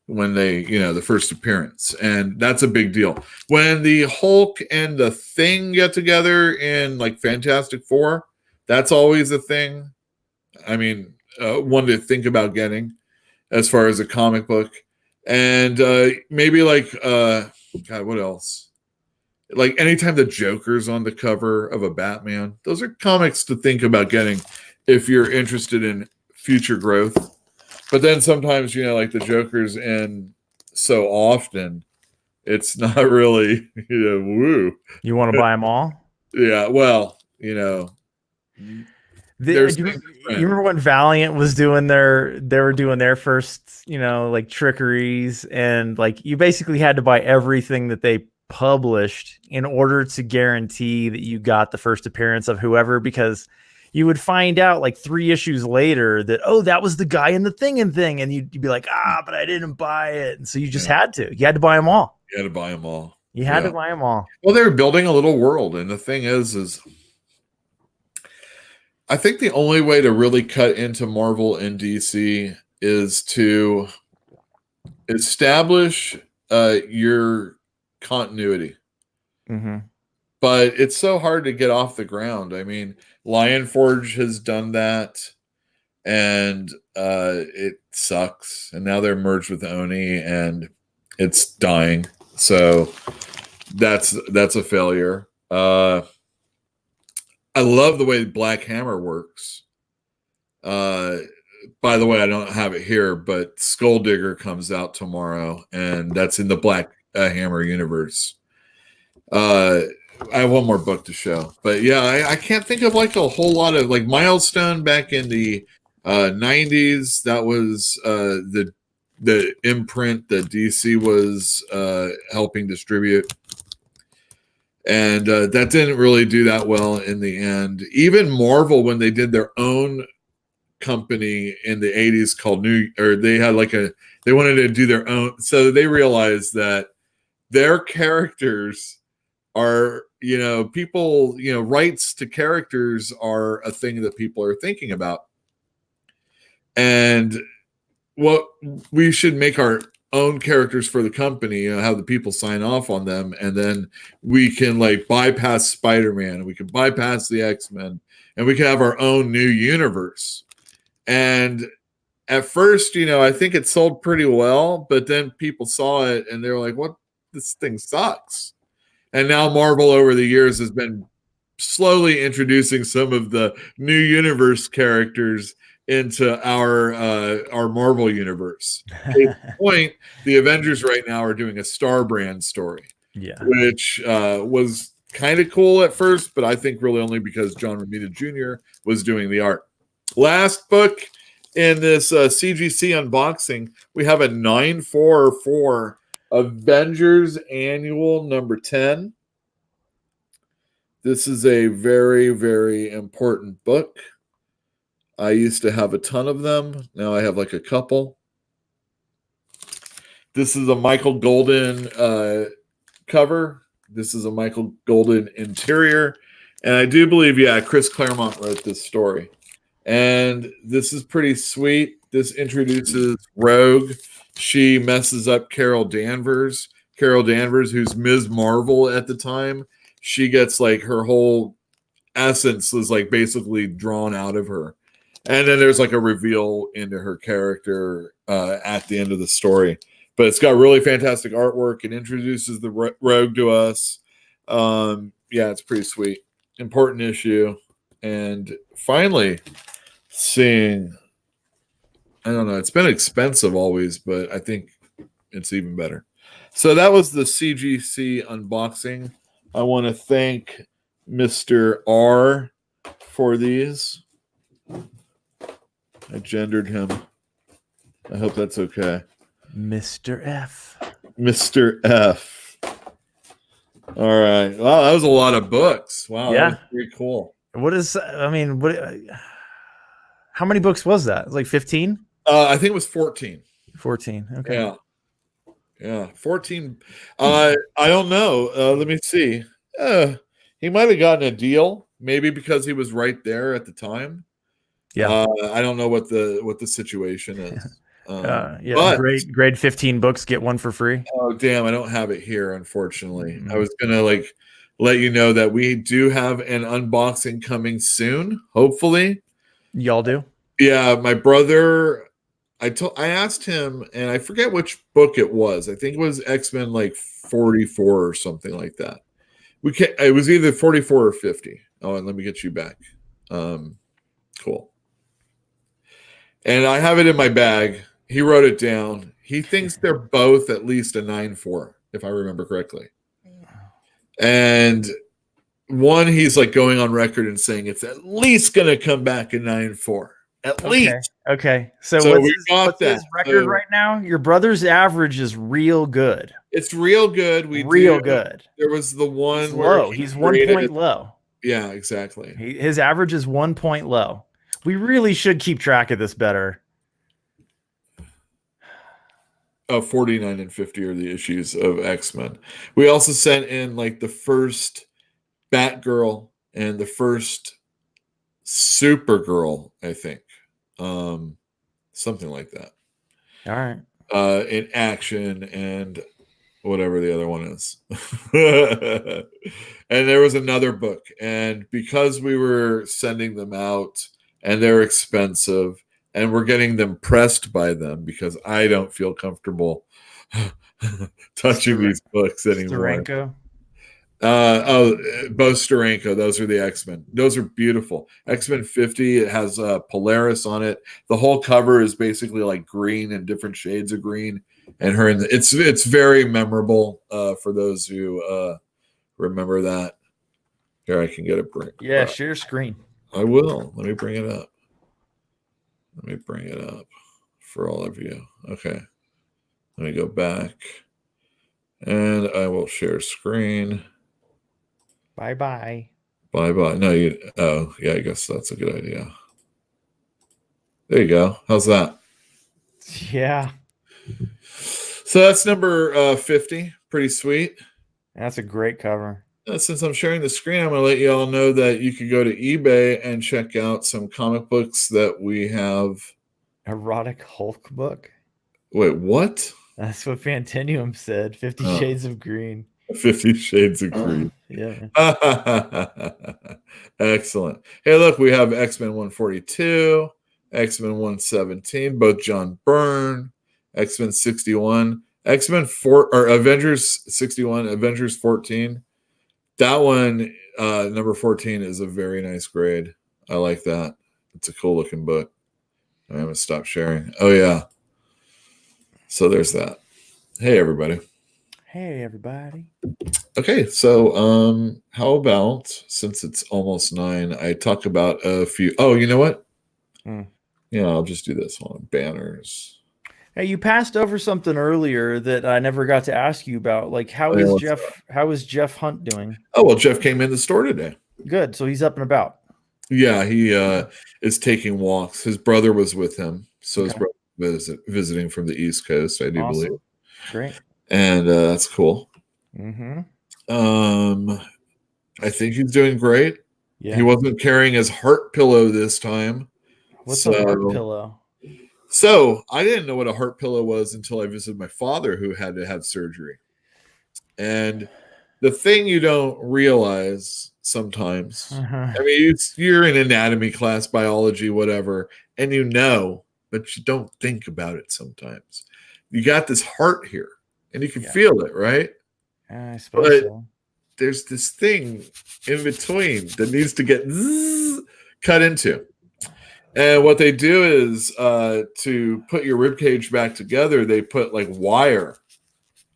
when they, the first appearance, and that's a big deal. When the Hulk and the Thing get together in like Fantastic Four, that's always a thing. I mean, one to think about getting as far as a comic book, and maybe like God, what else? Like anytime the Joker's on the cover of a Batman, those are comics to think about getting if you're interested in future growth. But then sometimes, like the Joker's in so often, it's not really, woo. You want to buy them all? Yeah, well, you remember when Valiant was they were doing their first, like trickeries, and like you basically had to buy everything that they published in order to guarantee that you got the first appearance of whoever, because you would find out like 3 issues later that, oh, that was the guy in the thing, and you'd be like, but I didn't buy it. And so you just had to buy them all. You had to buy them all. You had to buy them all. Well, they were building a little world. And the thing is I think the only way to really cut into Marvel and DC is to establish your continuity. Mm-hmm. but it's so hard to get off the ground. I mean, Lion Forge has done that, and it sucks. And now they're merged with Oni, and it's dying. So that's a failure. I love the way Black Hammer works. By the way, I don't have it here, but Skull Digger comes out tomorrow, and that's in the Black Hammer universe. I have one more book to show, but yeah, I can't think of like a whole lot of like Milestone back in the 90s. That was the imprint that DC was helping distribute. And that didn't really do that well in the end. Even Marvel, when they did their own company in the 80s called they wanted to do their own. So they realized that their characters are, people, rights to characters are a thing that people are thinking about. And what we should make our own characters for the company, have the people sign off on them, and then we can like bypass Spider-Man, we can bypass the X-Men, and we can have our own new universe. And at first, I think it sold pretty well, but then people saw it and they were like, what? This thing sucks. And now Marvel over the years has been slowly introducing some of the new universe characters into our Marvel universe. At this point, the Avengers right now are doing a Star Brand story, which was kind of cool at first, but I think really only because John Romita Jr. was doing the art. Last book in this CGC unboxing, we have a 944 Avengers Annual number 10. This is a very, very important book. I used to have a ton of them. Now I have like a couple. This is a Michael Golden cover. This is a Michael Golden interior. And I do believe, Chris Claremont wrote this story. And this is pretty sweet. This introduces Rogue. She messes up Carol Danvers. Carol Danvers, who's Ms. Marvel at the time. She gets like her whole essence is like basically drawn out of her. And then there's like a reveal into her character at the end of the story. But it's got really fantastic artwork. It introduces the Rogue to us. It's pretty sweet. Important issue. And finally, seeing, I don't know, it's been expensive always, but I think it's even better. So that was the CGC unboxing. I want to thank Mr. R for these. I gendered him. I hope that's okay. Mr. F. Mr. F. All right. Wow, that was a lot of books. Wow, yeah, that was pretty cool. How many books was that? It was like 15? I think it was 14. 14. Okay. Yeah, 14. I don't know. Let me see. He might have gotten a deal, maybe because he was right there at the time. Yeah. I don't know what the situation is. But grade 15 books, get one for free. Oh damn, I don't have it here, unfortunately. Mm-hmm. I was gonna let you know that we do have an unboxing coming soon, hopefully. Y'all do? Yeah, my brother, I asked him, and I forget which book it was. I think it was X-Men like 44 or something like that. It was either 44 or 50. Oh, and let me get you back. Cool. And I have it in my bag. He wrote it down. He thinks they're both at least a 9.4, if I remember correctly. And one, he's like going on record and saying it's at least going to come back a 9.4. At least. Okay. So what's his record right now? Your brother's average is real good. It's real good. Good. There was the one he's low. He's 1 point low. Yeah, exactly. His average is 1 point low. We really should keep track of this better. 49 and 50 are the issues of X-Men. We also sent in like the first Batgirl and the first Supergirl, I think. Something like that. All right. In action, and whatever the other one is. And there was another book. And because we were sending them out and they're expensive and we're getting them pressed by them because I don't feel comfortable touching these books anymore. Steranko. Bo Steranko. Those are the X-Men. Those are beautiful. X-Men 50. It has Polaris on it. The whole cover is basically like green and different shades of green. And her in it's very memorable for those who remember that. Here, I can get a break. Yeah, share screen. I will. Let me bring it up. Let me bring it up for all of you. Okay. Let me go back. And I will share screen. Bye-bye. Bye-bye. No, yeah, I guess that's a good idea. There you go. How's that? Yeah. So that's number 50. Pretty sweet. That's a great cover. Since I'm sharing the screen, I'm going to let you all know that you could go to eBay and check out some comic books that we have. Erotic Hulk book? Wait, what? That's what Fantinuum said. 50 Shades of Green. 50 Shades of Green. Yeah. Excellent. Hey, look, we have X-Men 142, X-Men 117, both John Byrne, X-Men 61, X-Men 4 or Avengers 61, Avengers 14. That one, number 14, is a very nice grade. I like that. It's a cool looking book. I'm going to stop sharing. Oh, yeah. So there's that. Hey, everybody. Hey, everybody. Okay, so how about, since it's almost 9, I talk about a few. Oh, you know what? Yeah, I'll just do this one. Banners. Hey, you passed over something earlier that I never got to ask you about. Like, how is Jeff Hunt doing? Oh, well, Jeff came in the store today. Good. So he's up and about. Yeah, he is taking walks. His brother was with him. So his brother was visiting from the East Coast, I do believe. Great. And that's cool. Mm-hmm. I think he's doing great. Yeah. He wasn't carrying his heart pillow this time. What's a heart pillow? So I didn't know what a heart pillow was until I visited my father, who had to have surgery. And the thing you don't realize sometimes, I mean, you're in anatomy class, biology, whatever, and you know, but you don't think about it sometimes. You got this heart here, and you can feel it, right? I suppose so. There's this thing in between that needs to get cut into. And what they do is to put your rib cage back together, they put like wire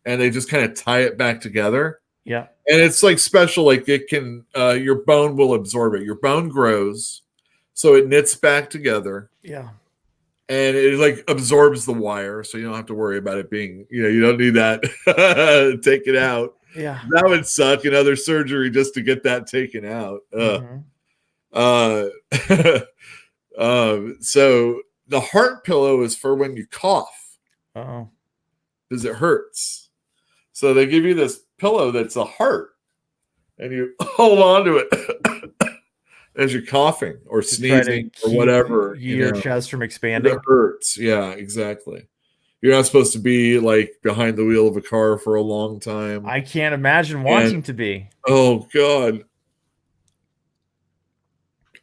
and they just kind of tie it back together. Yeah. And it's like special, like it can, your bone will absorb it. Your bone grows, so it knits back together. Yeah. And it like absorbs the wire, so you don't have to worry about it being, you don't need that. Take it out. Yeah. That would suck, another surgery just to get that taken out. So the heart pillow is for when you cough. Because it hurts. So they give you this pillow that's a heart, and you hold on to it as you're coughing or sneezing or whatever. Your chest from expanding. It hurts. Yeah, exactly. You're not supposed to be like behind the wheel of a car for a long time. I can't imagine wanting to be. Oh God.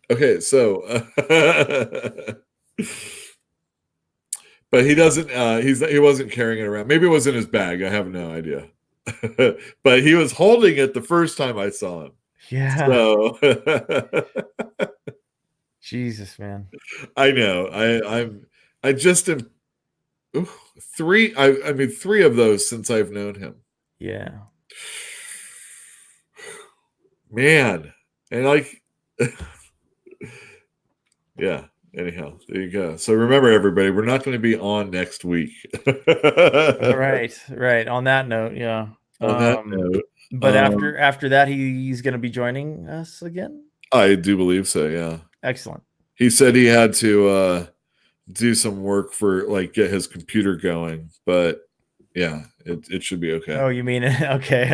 Okay, so but he doesn't he wasn't carrying it around. Maybe it was in his bag. I have no idea. But he was holding it the first time I saw him. Yeah. So Jesus, man. I know. I just am three of those since I've known him. Yeah. Man. And like yeah. Anyhow, there you go. So remember, everybody, we're not going to be on next week. Right. On that note, yeah. On that note, but after that, he's going to be joining us again. I do believe so. Yeah. Excellent. He said he had to do some work for like get his computer going, but yeah, it should be okay. Oh, you mean it? Okay.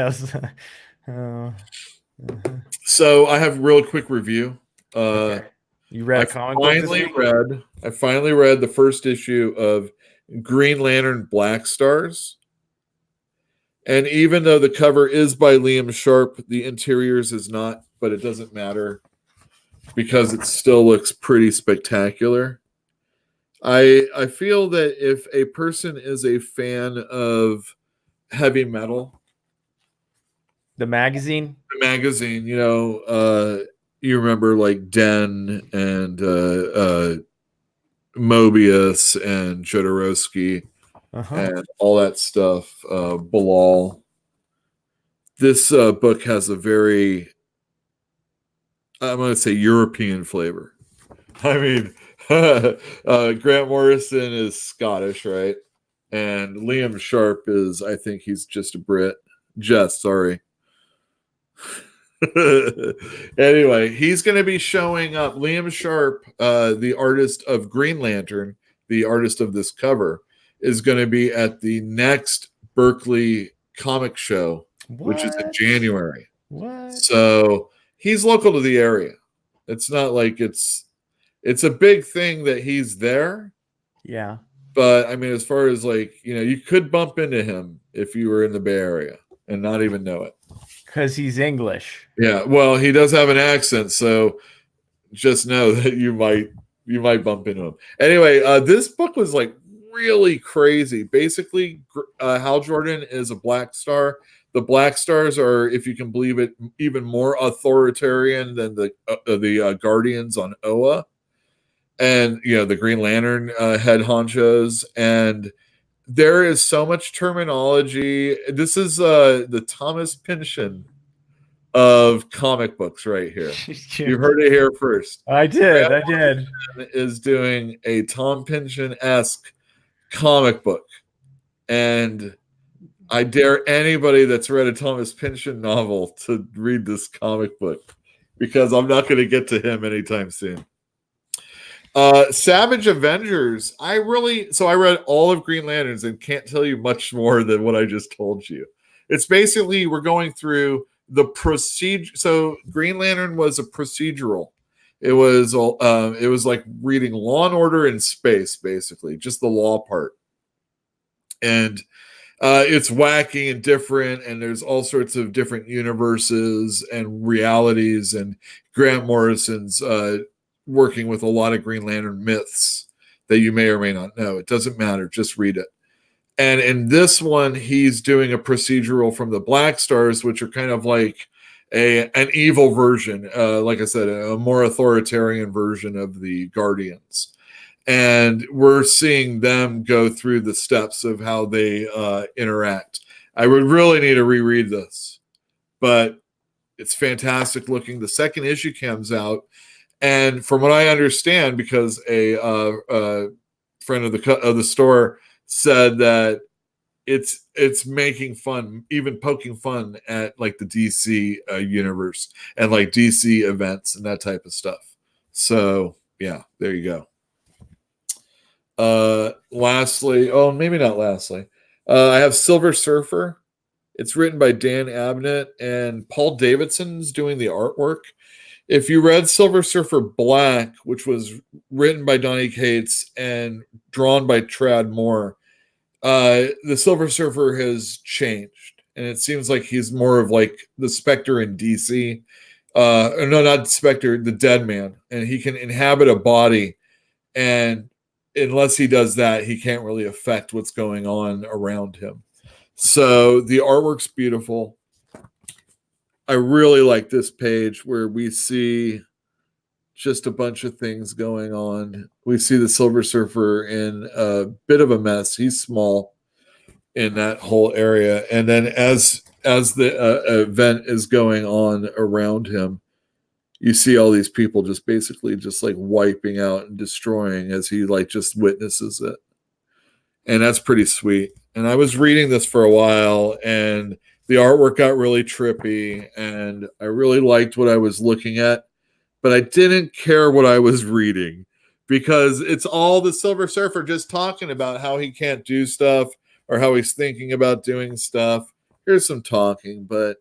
So I have a real quick review. Okay. You read a comic book this week? I finally read the first issue of Green Lantern Black Stars. And even though the cover is by Liam Sharp, the interiors is not, but it doesn't matter because it still looks pretty spectacular. I feel that if a person is a fan of heavy metal, The magazine. the magazine, you remember like Den and Mobius and Jodorowsky and all that stuff, Bilal. This book has a very, I'm going to say, European flavor. I mean, Grant Morrison is Scottish, right? And Liam Sharp is, I think he's just a Brit. Sorry. Anyway, he's going to be showing up. Liam Sharp, the artist of Green Lantern, the artist of this cover, is going to be at the next Berkeley comic show, which is in January. What? So he's local to the area. It's not like it's a big thing that he's there. Yeah. But I mean, as far as like, you could bump into him if you were in the Bay Area and not even know it. Because he's English. Yeah. Well, he does have an accent, so just know that you might bump into him. Anyway, this book was like really crazy. Basically, Hal Jordan is a Black Star. The Black Stars are, if you can believe it, even more authoritarian than the Guardians on Oa, and the Green Lantern head honchos. And there is so much terminology. This is the Thomas Pynchon of comic books right here. You heard it here first. I did. Is doing a Tom Pynchon-esque comic book, and I dare anybody that's read a Thomas Pynchon novel to read this comic book, because I'm not going to get to him anytime soon. Savage Avengers. I read all of Green Lanterns and can't tell you much more than what I just told you. It's basically, we're going through the procedure. So Green Lantern was a procedural. It was like reading Law and Order in space, basically, just the law part. And it's wacky and different, and there's all sorts of different universes and realities, and Grant Morrison's working with a lot of Green Lantern myths that you may or may not know. It doesn't matter. Just read it. And in this one, he's doing a procedural from the Black Stars, which are kind of like an evil version, like I said, a more authoritarian version of the Guardians. And we're seeing them go through the steps of how they interact. I would really need to reread this, but it's fantastic looking. The second issue comes out, and from what I understand, because a friend of the store said that it's making fun, even poking fun at like the DC universe and like DC events and that type of stuff. So yeah, there you go. Lastly, maybe not lastly, I have Silver Surfer. It's written by Dan Abnett, and Paul Davidson's doing the artwork. If you read Silver Surfer Black, which was written by Donny Cates and drawn by Trad Moore, the Silver Surfer has changed, and it seems like he's more of like the Spectre in DC. No, not Spectre, the Dead Man, and he can inhabit a body, and unless he does that, he can't really affect what's going on around him. So the artwork's beautiful. I really like this page where we see just a bunch of things going on. We see the Silver Surfer in a bit of a mess. He's small in that whole area. And then as the event is going on around him, you see all these people just basically just like wiping out and destroying as he like just witnesses it. And that's pretty sweet. And I was reading this for a while, and the artwork got really trippy, and I really liked what I was looking at, but I didn't care what I was reading, because it's all the Silver Surfer just talking about how he can't do stuff or how he's thinking about doing stuff. Here's some talking, but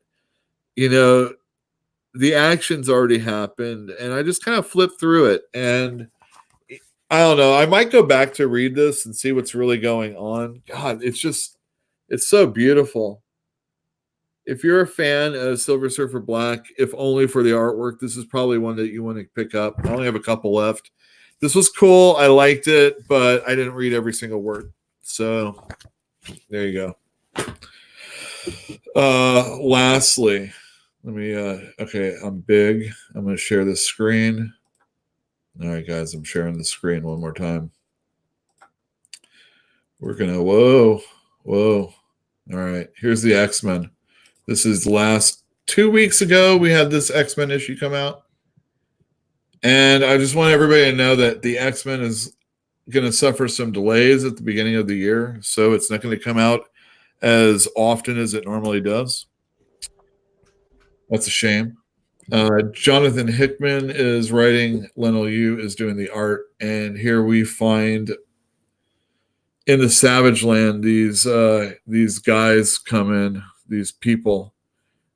the action's already happened, and I just kind of flipped through it, and I don't know. I might go back to read this and see what's really going on. God, it's so beautiful. if you're a fan of Silver Surfer Black, if only for the artwork, this is probably one that you want to pick up. I only have a couple left. This was cool. I liked it, but I didn't read every single word. So there you go. Lastly, let me okay, I'm big. I'm going to share this screen. All right, guys, I'm sharing the screen one more time. We're going to whoa. All right, here's the X-Men. This is last 2 weeks ago we had this X-Men issue come out. And I just want everybody to know that the X-Men is going to suffer some delays at the beginning of the year. So it's not going to come out as often as it normally does. That's a shame. Jonathan Hickman is writing. Lionel Yu is doing the art. And here we find in the Savage Land these guys come in, these people.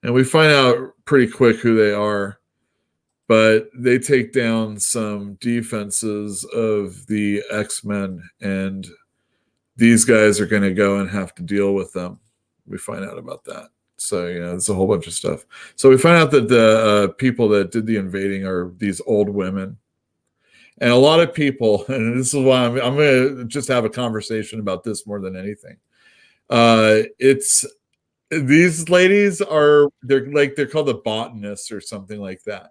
And we find out pretty quick who they are. But they take down some defenses of the X-Men, and these guys are going to go and have to deal with them. We find out about that. So, there's a whole bunch of stuff. So we find out that the people that did the invading are these old women. And a lot of people, and this is why I'm going to just have a conversation about this more than anything. It's these ladies they're called the botanists or something like that.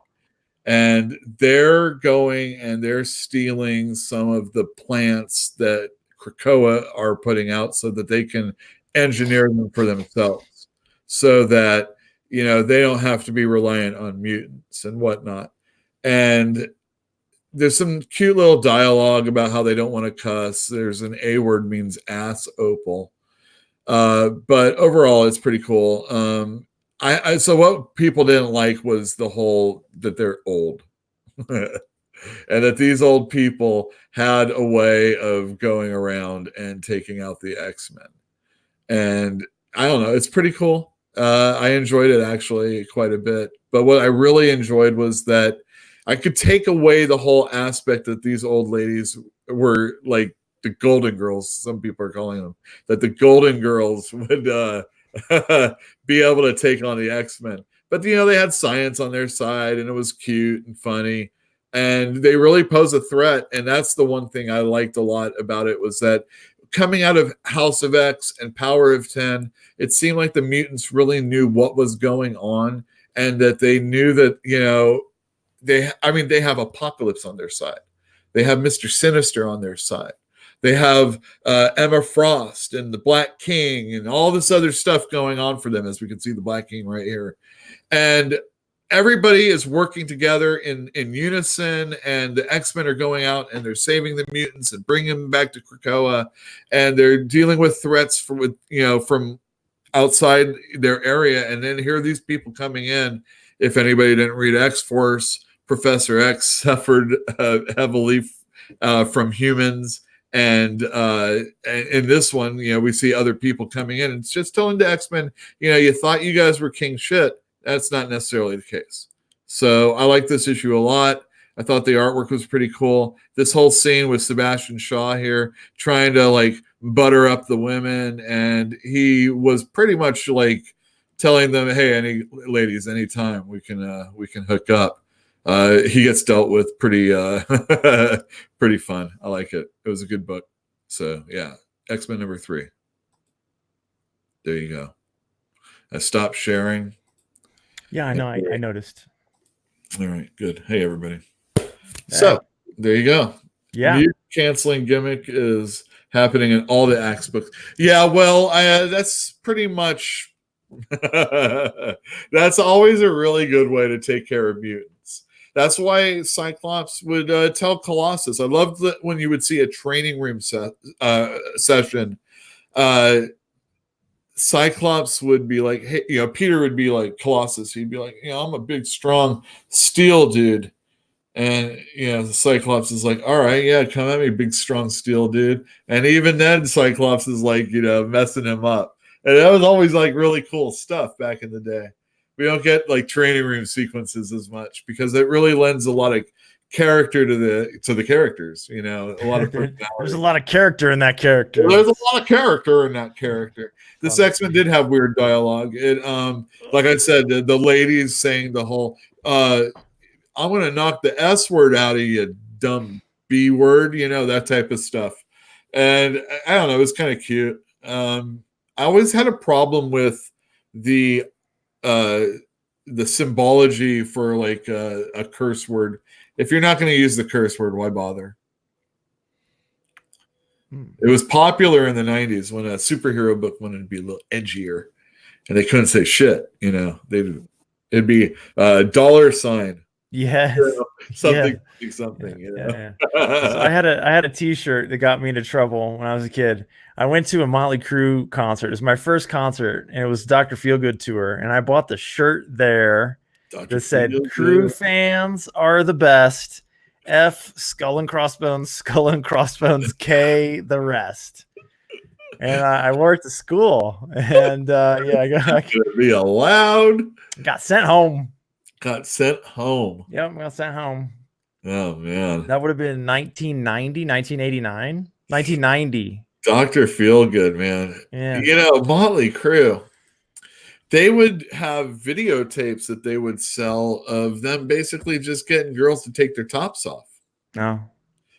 And they're going and they're stealing some of the plants that Krakoa are putting out so that they can engineer them for themselves so that, they don't have to be reliant on mutants and whatnot. And there's some cute little dialogue about how they don't want to cuss. There's an A word means ass opal. But overall, it's pretty cool. So what people didn't like was the whole that they're old and that these old people had a way of going around and taking out the X-Men. And I don't know, it's pretty cool. I enjoyed it actually quite a bit. But what I really enjoyed was that I could take away the whole aspect that these old ladies were like the Golden Girls, some people are calling them, that the Golden Girls would be able to take on the X-Men. But, they had science on their side, and it was cute and funny. And they really pose a threat. And that's the one thing I liked a lot about it was that coming out of House of X and Power of 10, it seemed like the mutants really knew what was going on and that they knew that, they have Apocalypse on their side. They have Mr. Sinister on their side. They have Emma Frost and the Black King and all this other stuff going on for them, as we can see the Black King right here. And everybody is working together in unison, and the X-Men are going out and they're saving the mutants and bringing them back to Krakoa, and they're dealing with threats from outside their area. And then here are these people coming in. If anybody didn't read X-Force, Professor X suffered heavily from humans. And in this one, we see other people coming in. It's just telling the X-Men, you thought you guys were king shit. That's not necessarily the case. So I like this issue a lot. I thought the artwork was pretty cool. This whole scene with Sebastian Shaw here trying to butter up the women, and he was pretty much telling them, "Hey, any ladies, anytime we can hook up." He gets dealt with pretty pretty fun. I like it. It was a good book. So yeah, X-Men number 3. There you go. I stopped sharing. Yeah, I know. I noticed. All right, good. Hey everybody. So there you go. Yeah. Mute canceling gimmick is happening in all the Axe books. Yeah, well, that's pretty much that's always a really good way to take care of mutants. That's why Cyclops would tell Colossus. I loved that when you would see a training room session. Cyclops would be like, hey, Peter would be like Colossus. He'd be like, I'm a big, strong steel dude. And, Cyclops is like, all right, yeah, come at me, big, strong steel dude. And even then, Cyclops is like, messing him up. And that was always really cool stuff back in the day. We don't get training room sequences as much because it really lends a lot of character to the characters. You know, a lot of There's a lot of character in that character. There's a lot of character in that character. This X-Men did have weird dialogue. It like I said, the ladies saying the whole I'm gonna knock the S word out of you, dumb B word, you know, that type of stuff. And I don't know, it was kind of cute. I always had a problem with the symbology for like a curse word. If you're not going to use the curse word, why bother? It was popular in the 90s when a superhero book wanted to be a little edgier and they couldn't say shit, you know. It'd be $. Yes. You know, something, yeah. something, you know. Yeah. So I had a t-shirt that got me into trouble when I was a kid. I went to a Motley Crue concert. It was my first concert, and it was Dr. Feelgood tour, and I bought the shirt there that said Crue fans are the best. F skull and crossbones, K the rest. And I wore it to school, and I got be allowed. Got sent home. Got sent home. Yep, got sent home. Oh man, that would have been 1990, 1989, 1990. Dr. Feelgood, man. Yeah, you know, Motley Crue. They would have videotapes that they would sell of them basically just getting girls to take their tops off. No.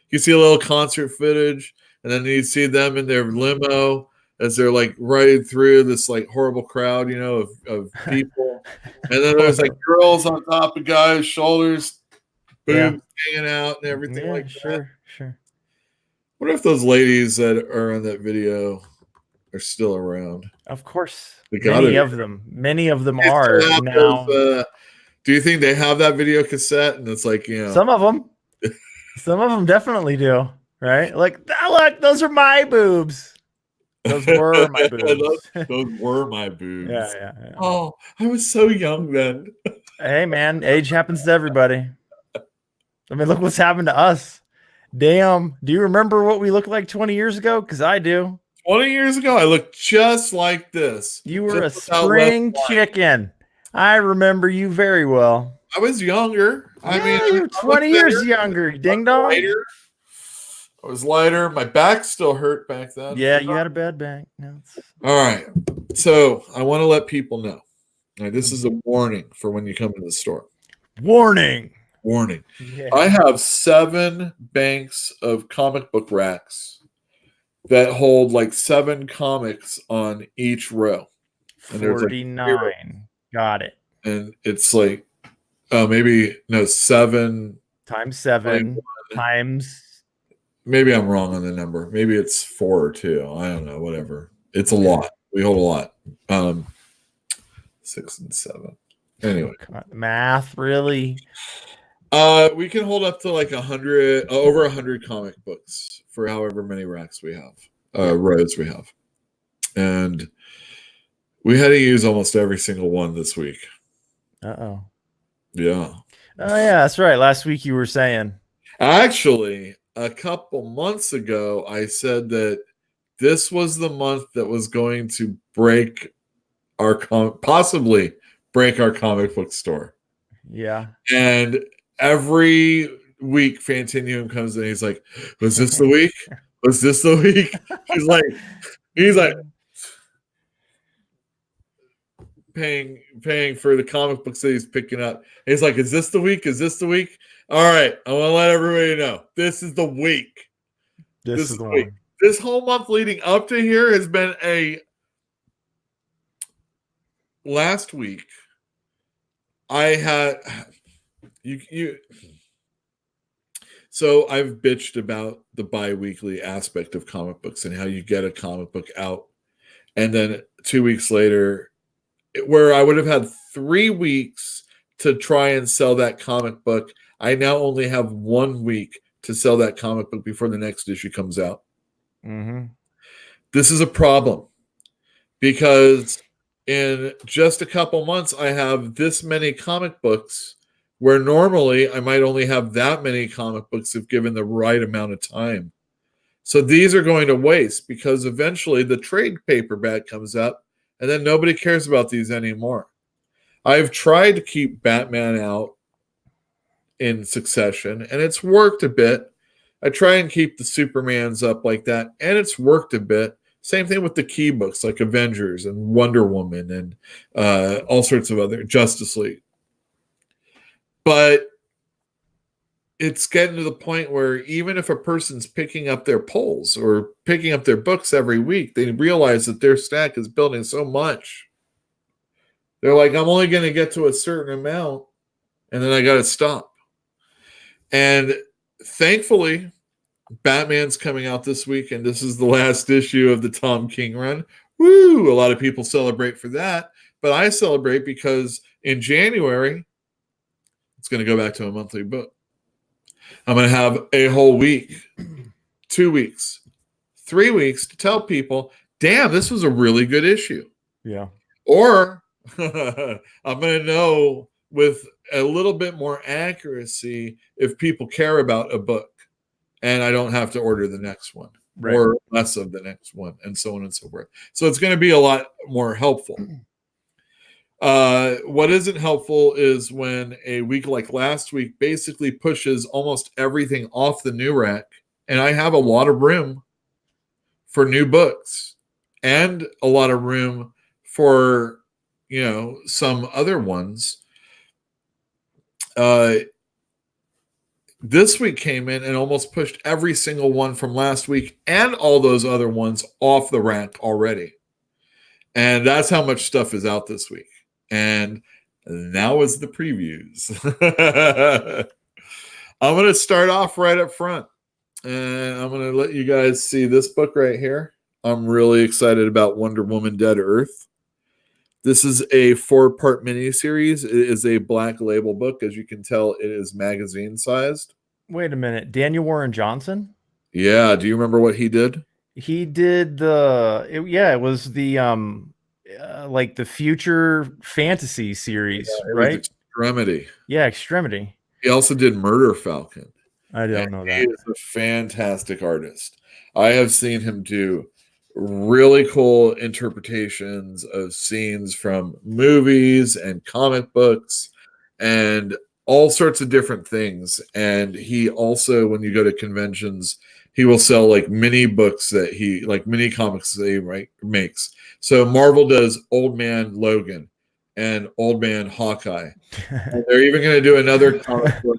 You see a little concert footage, and then you see them in their limo as they're like riding through this like horrible crowd, you know, of people. And then there's like girls on top of guys' shoulders, boobs hanging out and everything like that. Sure. What if those ladies that are on that video are still around? Of course. Many of them are now. Those, do you think they have that video cassette? And it's like, you know, some of them definitely do, right? Like, look, those are my boobs. Those were my boobs. those were my boobs. Yeah. Oh, I was so young then. Hey, man, age happens to everybody. I mean, look what's happened to us. Damn. Do you remember what we looked like 20 years ago? Because I do. 20 years ago, I looked just like this. You were a spring chicken. I remember you very well. I was younger. I mean, you were 20 years younger, ding dong. I was lighter. My back still hurt back then. Yeah, you had a bad back. No. All right. So I want to let people know. Now, this is a warning for when you come to the store. Warning. Yeah. I have 7 banks of comic book racks that hold like 7 comics on each row. And 49. Like got it. And it's like, maybe, no, 7 times 7 times. Maybe I'm wrong on the number. Maybe it's 4 or 2. I don't know. Whatever. It's a lot. We hold a lot. 6 and 7. Anyway. Math, really? We can hold up to like 100, over 100 comic books for however many racks we have, rows we have. And we had to use almost every single one this week. Uh-oh. Yeah. Oh, yeah, that's right. Last week you were saying. Actually, a couple months ago, I said that this was the month that was going to break our possibly break our comic book store. Yeah. And every week, Fantinium comes in. He's like, "Was this the week? Was this the week?" He's like paying for the comic books that he's picking up. He's like, "Is this the week? Is this the week?" All right, I want to let everybody know this is the week. This is the week. This whole month leading up to here has been last week. I had so I've bitched about the bi-weekly aspect of comic books and how you get a comic book out, and then 2 weeks later, where I would have had 3 weeks to try and sell that comic book, I now only have 1 week to sell that comic book before the next issue comes out. Mm-hmm. This is a problem because in just a couple months, I have this many comic books where normally I might only have that many comic books if given the right amount of time. So these are going to waste because eventually the trade paperback comes up and then nobody cares about these anymore. I've tried to keep Batman out in succession, and it's worked a bit. I try and keep the Supermans up like that, and it's worked a bit. Same thing with the key books like Avengers and Wonder Woman and all sorts of other Justice League. But it's getting to the point where even if a person's picking up their polls or picking up their books every week, they realize that their stack is building so much. They're like, I'm only going to get to a certain amount, and then I got to stop. And thankfully, Batman's coming out this week, and this is the last issue of the Tom King run. Woo! A lot of people celebrate for that, but I celebrate because in January, it's going to go back to a monthly book. I'm going to have a whole week, 2 weeks, 3 weeks to tell people, damn, this was a really good issue. Yeah. Or I'm going to know with a little bit more accuracy if people care about a book. And I don't have to order the next one or less of the next one, and so on and so forth. So it's going to be a lot more helpful. What isn't helpful is when a week like last week basically pushes almost everything off the new rack, and I have a lot of room for new books and a lot of room for, some other ones. This week came in and almost pushed every single one from last week and all those other ones off the rack already. And that's how much stuff is out this week. And now is the previews. I'm going to start off right up front. And I'm going to let you guys see this book right here. I'm really excited about Wonder Woman Dead Earth. This is a 4-part miniseries. It is a black label book. As you can tell, it is magazine sized. Wait a minute. Daniel Warren Johnson? Yeah. Do you remember what he did? He did it was the like the future fantasy series, right? Extremity. Yeah, Extremity. He also did Murder Falcon. I don't know that. He is a fantastic artist. I have seen him do really cool interpretations of scenes from movies and comic books and all sorts of different things. And he also, when you go to conventions, he will sell like mini books mini comics that he makes. So Marvel does Old Man Logan and Old Man Hawkeye. And they're even going to do another comic book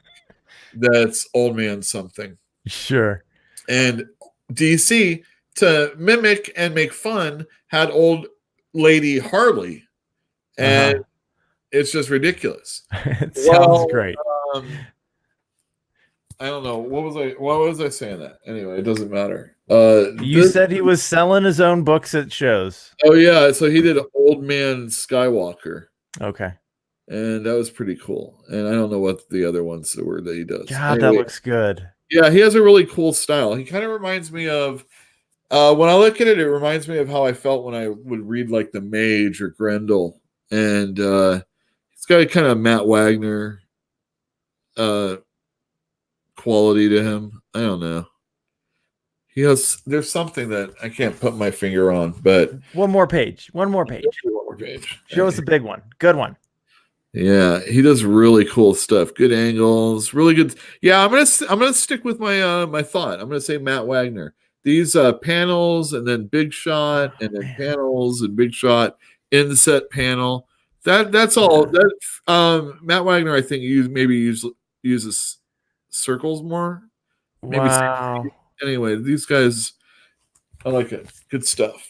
that's Old Man something. Sure. And DC, to mimic and make fun, had Old Lady Harley. And it's just ridiculous. It sounds great. I don't know. What was I saying that? Anyway, it doesn't matter. You said he was selling his own books at shows. Oh, yeah. So he did Old Man Skywalker. Okay. And that was pretty cool. And I don't know what the other ones were that he does. God, anyway, that looks good. Yeah, he has a really cool style. He kind of reminds me of, when I look at it, it reminds me of how I felt when I would read like The Mage or Grendel. And he's got a kind of Matt Wagner quality to him. I don't know. There's something that I can't put my finger on, but one more page. Show us a big one. Good one. Yeah, he does really cool stuff. Good angles, really good. Yeah, I'm gonna stick with my my thought. I'm gonna say Matt Wagner. These panels and then big shot and then panels and big shot inset panel. That's all. That Matt Wagner, I think, uses circles more. Maybe wow. Anyway, these guys, I like it. Good stuff.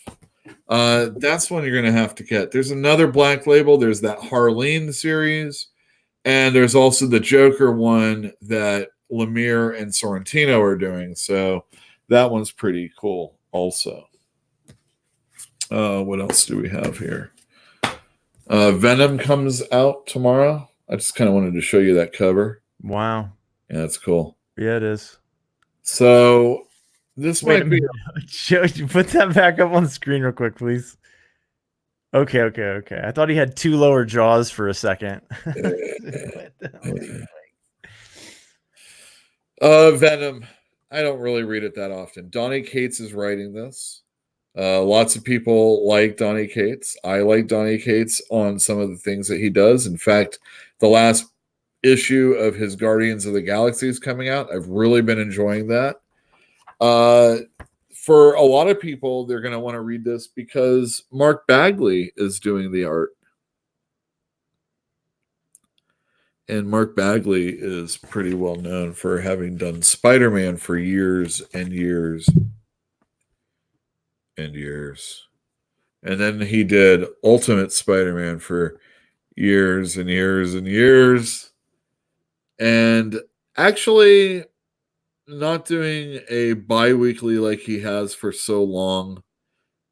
That's one you're going to have to get. There's another black label. There's that Harleen series. And there's also the Joker one that Lemire and Sorrentino are doing. So that one's pretty cool also. What else do we have here? Venom comes out tomorrow. I just kind of wanted to show you that cover. Wow. Yeah, that's cool. Yeah, it is. So this might be. Put that back up on the screen real quick, please. Okay. I thought he had two lower jaws for a second. Venom. I don't really read it that often. Donny Cates is writing this. Lots of people like Donny Cates. I like Donny Cates on some of the things that he does. In fact, the last issue of his Guardians of the Galaxy is coming out. I've really been enjoying that. For a lot of people, they're going to want to read this because Mark Bagley is doing the art. And Mark Bagley is pretty well known for having done Spider-Man for years and years and years. And then he did Ultimate Spider-Man for years and years and years. And actually not doing a bi-weekly like he has for so long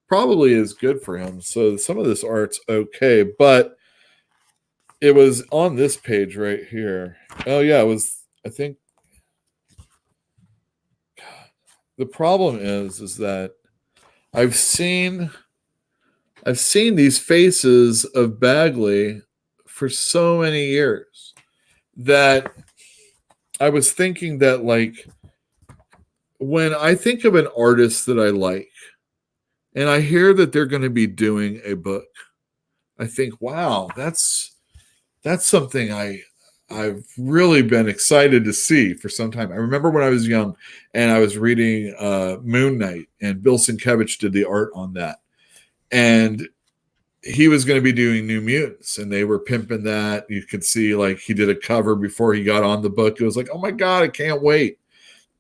probably is good for him. So some of this art's okay, but it was on this page right here. Oh yeah, it was, I think. The problem is that I've seen these faces of Bagley for so many years that I was thinking that, like, when I think of an artist that I like and I hear that they're going to be doing a book, I think, wow, that's something I've really been excited to see for some time. I remember when I was young and I was reading Moon Knight, and Bill Sienkiewicz did the art on that. And he was going to be doing New Mutants, and they were pimping that. You could see, like, he did a cover before he got on the book. It was like, oh my God, I can't wait.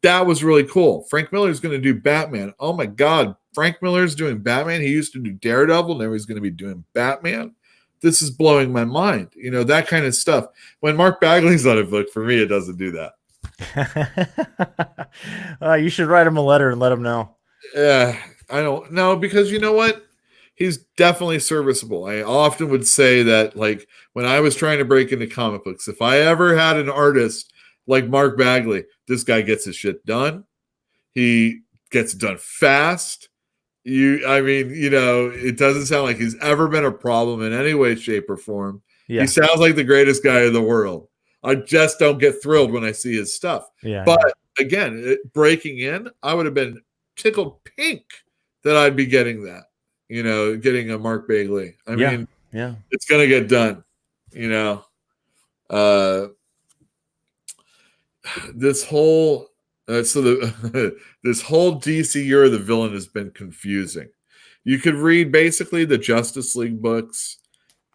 That was really cool. Frank Miller's going to do Batman. Oh my God, Frank Miller's doing Batman. He used to do Daredevil. Now he's going to be doing Batman. This is blowing my mind. You know, that kind of stuff. When Mark Bagley's on a book, for me, it doesn't do that. You should write him a letter and let him know. Yeah, I don't know, because you know what? He's definitely serviceable. I often would say that, like, when I was trying to break into comic books, if I ever had an artist like Mark Bagley, this guy gets his shit done. He gets it done fast. It doesn't sound like he's ever been a problem in any way, shape, or form. Yeah. He sounds like the greatest guy in the world. I just don't get thrilled when I see his stuff. Yeah, but again, breaking in, I would have been tickled pink that I'd be getting that. You know, getting a Mark Bagley. I mean, it's going to get done. You know, this whole this whole DC year of the villain has been confusing. You could read basically the Justice League books,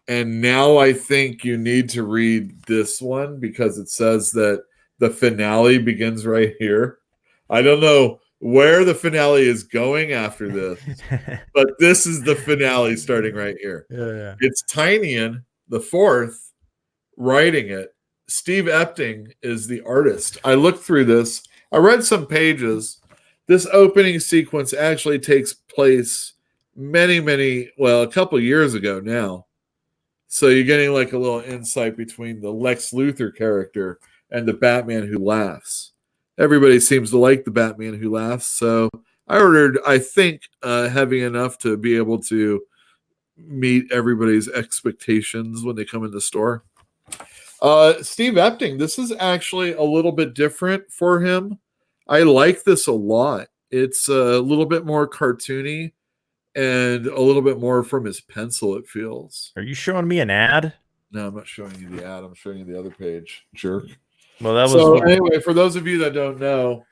and now I think you need to read this one because it says that the finale begins right here. I don't know where the finale is going after this, but this is the finale starting right here. Yeah. It's Tynion the fourth writing it. Steve Epting is the artist. I looked through this. I read some pages. This opening sequence actually takes place a couple years ago now. So you're getting like a little insight between the Lex Luthor character and the Batman Who Laughs. Everybody seems to like the Batman Who Laughs. So I ordered, I think, heavy enough to be able to meet everybody's expectations when they come in the store. Steve Epting, this is actually a little bit different for him. I like this a lot. It's a little bit more cartoony and a little bit more from his pencil, it feels. Are you showing me an ad? No, I'm not showing you the ad. I'm showing you the other page, jerk. Well, that was anyway, for those of you that don't know,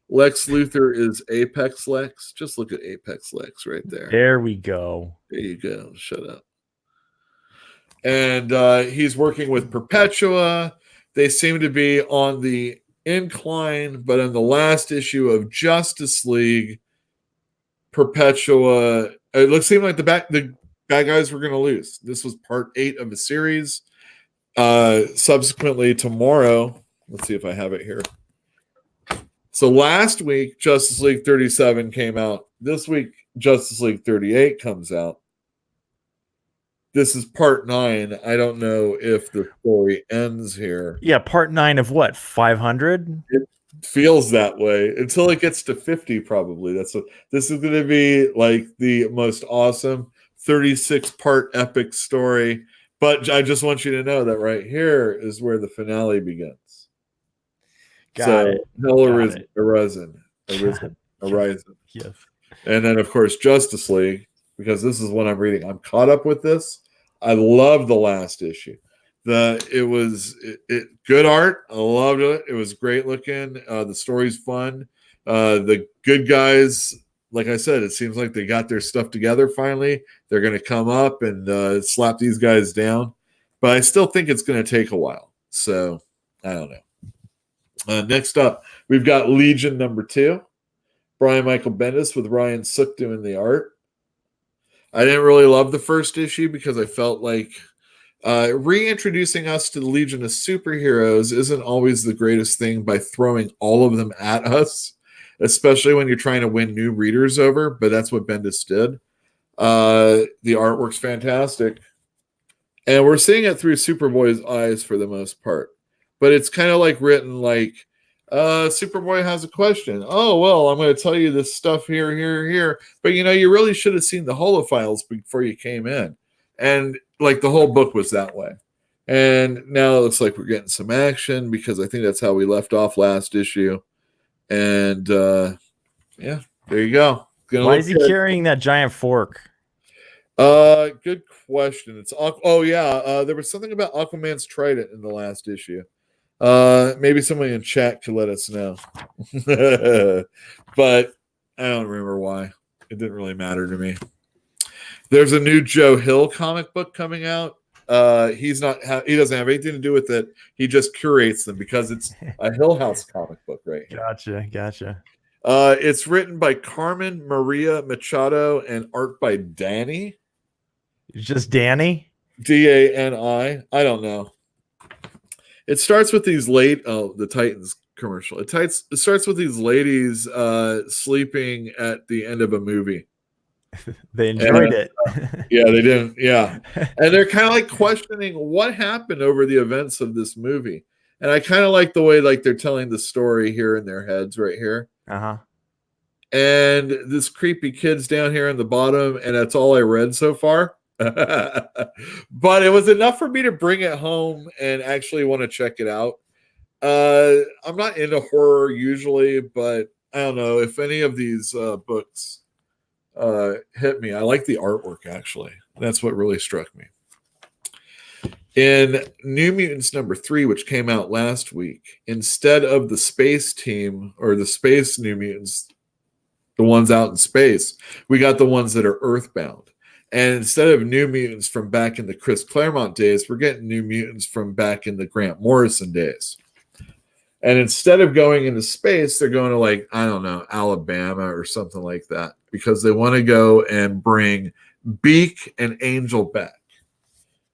Lex Luthor is Apex Lex. Just look at Apex Lex right there. There we go. There you go. Shut up. And he's working with Perpetua. They seem to be on the incline, but in the last issue of Justice League, Perpetua, it seemed like the bad guys were going to lose. This was part 8 of a series. Subsequently, tomorrow, let's see if I have it here. So last week, Justice League 37 came out. This week, Justice League 38 comes out. This is part 9. I don't know if the story ends here. Yeah, part 9 of what? 500? It feels that way until it gets to 50, probably. This is going to be like the most awesome 36-part epic story. But I just want you to know that right here is where the finale begins. Got it. Hell Arisen. Yes. And then, of course, Justice League, because this is what I'm reading. I'm caught up with this. I love the last issue. It good art. I loved it. It was great looking. The story's fun. The good guys, like I said, it seems like they got their stuff together finally. They're going to come up and slap these guys down, but I still think it's going to take a while. So I don't know. Next up, we've got Legion #2. Brian Michael Bendis with Ryan Sook doing the art. I didn't really love the first issue because I felt like reintroducing us to the Legion of Superheroes isn't always the greatest thing by throwing all of them at us, especially when you're trying to win new readers over, but that's what Bendis did. The artwork's fantastic. And we're seeing it through Superboy's eyes for the most part. But it's kind of like written like, Superboy has a question. Oh, well, I'm going to tell you this stuff here. But, you really should have seen the holofiles before you came in. And, like, the whole book was that way. And now it looks like we're getting some action because I think that's how we left off last issue. And, yeah, there you go. Why is he carrying that giant fork? Good question. There was something about Aquaman's trident in the last issue. Maybe somebody in chat could let us know. But I don't remember why. It didn't really matter to me. There's a new Joe Hill comic book coming out. He doesn't have anything to do with it. He just curates them because it's a Hill House comic book right here. Gotcha. It's written by Carmen Maria Machado and art by Danny. Just Danny? Dani. I don't know. It starts with these the Titans commercial. It starts with these ladies sleeping at the end of a movie. They enjoyed it. Yeah, they didn't. Yeah. And they're kind of like questioning what happened over the events of this movie. And I kind of like the way like they're telling the story here in their heads right here. Uh-huh. And this creepy kid's down here in the bottom, and that's all I read so far. But it was enough for me to bring it home and actually want to check it out. I'm not into horror usually, but I don't know if any of these books hit me. I like the artwork, actually. That's what really struck me. In New Mutants #3, which came out last week, instead of the space team or the space New Mutants, the ones out in space, we got the ones that are earthbound. And instead of New Mutants from back in the Chris Claremont days, we're getting New Mutants from back in the Grant Morrison days. And instead of going into space, they're going to, like, I don't know, Alabama or something like that, because they want to go and bring Beak and Angel back.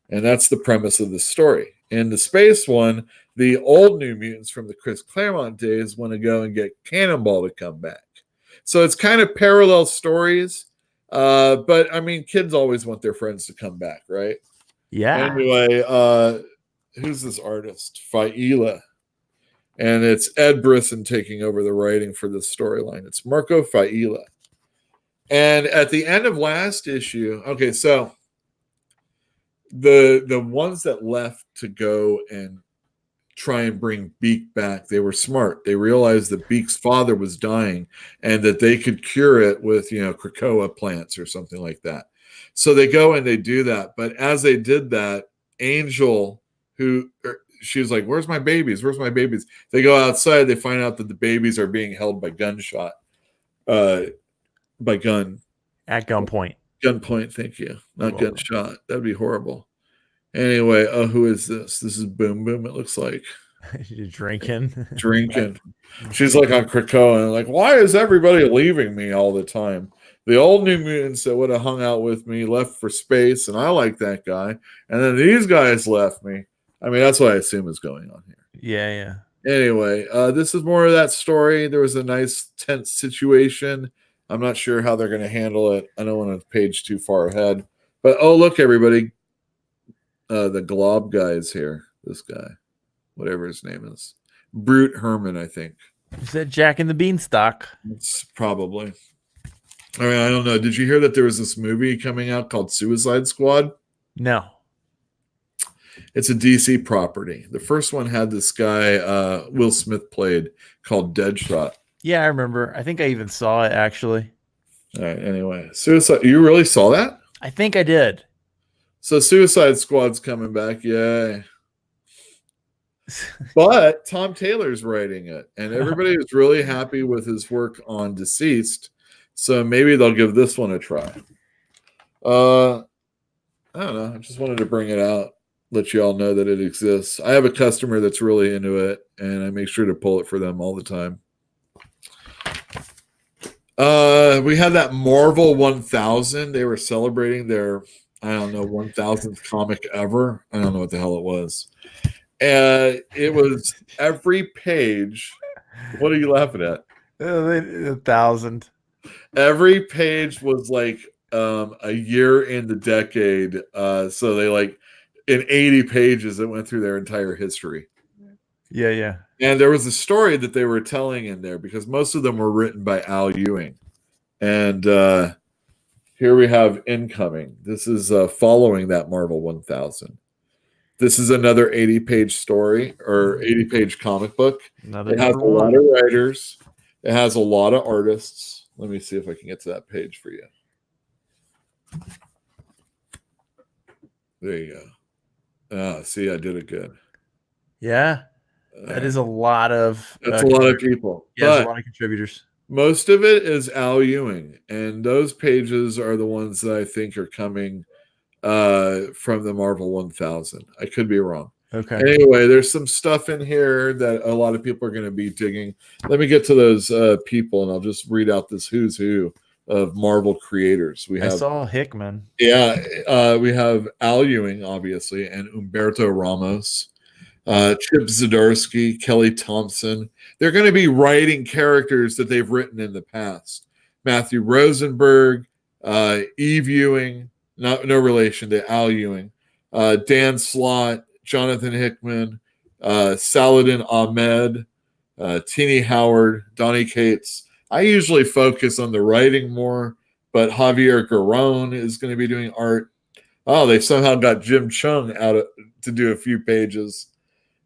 And that's the premise of the story. In the space one, the old New Mutants from the Chris Claremont days want to go and get Cannonball to come back. So it's kind of parallel stories. But I mean, kids always want their friends to come back, right? Yeah. Anyway, who's this artist? Faila. And it's Ed Brisson taking over the writing for this storyline. It's Marco Faila. And at the end of last issue, okay, so the ones that left to go and try and bring Beak back, they were smart. They realized that Beak's father was dying and that they could cure it with, Krakoa plants or something like that. So they go and they do that. But as they did that, Angel, she was like, where's my babies? They go outside. They find out that the babies are being held by gunshot. At gunpoint. Gunpoint, thank you. Not gunshot. That'd be horrible. Anyway, who is this? This is Boom Boom, it looks like. You're drinking. She's like on Krakoa and like, why is everybody leaving me all the time? The old New Mutants that would have hung out with me left for space, and I like that guy. And then these guys left me. I mean, that's what I assume is going on here. Yeah. Anyway, this is more of that story. There was a nice tense situation. I'm not sure how they're going to handle it. I don't want to page too far ahead. But, look, everybody. The Glob guy is here. This guy. Whatever his name is. Brute Herman, I think. Is that Jack and the Beanstalk? It's probably. I mean, I don't know. Did you hear that there was this movie coming out called Suicide Squad? No. It's a DC property. The first one had this guy, Will Smith played, called Deadshot. Yeah, I remember. I think I even saw it, actually. All right, anyway. Suicide. You really saw that? I think I did. So Suicide Squad's coming back. Yay. But Tom Taylor's writing it, and everybody is really happy with his work on Deceased. So maybe they'll give this one a try. I don't know. I just wanted to bring it out, let you all know that it exists. I have a customer that's really into it, and I make sure to pull it for them all the time. We had that Marvel 1000. They were celebrating their, I don't know, 1000th comic ever. I don't know what the hell it was. And it was every page. What are you laughing at? 1,000. Every page was like a year in the decade. So they like in 80 pages it went through their entire history. Yeah. And there was a story that they were telling in there because most of them were written by Al Ewing. And here we have Incoming. This is following that Marvel 1000. This is another 80-page story or 80-page comic book. Another It has a lot of writers. It has a lot of artists. Let me see if I can get to that page for you. There you go. Oh, see, I did it good. Yeah. That is a lot of... That's a lot of people. Yeah, there's a lot of contributors. Most of it is Al Ewing, and those pages are the ones that I think are coming from the Marvel 1000. I could be wrong. Okay. Anyway, there's some stuff in here that a lot of people are going to be digging. Let me get to those people, and I'll just read out this who's who of Marvel creators. I saw Hickman. Yeah, we have Al Ewing, obviously, and Humberto Ramos, Chip Zdarsky, Kelly Thompson. They're going to be writing characters that they've written in the past. Matthew Rosenberg, Eve Ewing, no relation to Al Ewing, Dan Slott, Jonathan Hickman, Saladin Ahmed, Teenie Howard, Donnie Cates. I usually focus on the writing more, but Javier Garrón is going to be doing art. Oh, they somehow got Jim Chung out to do a few pages,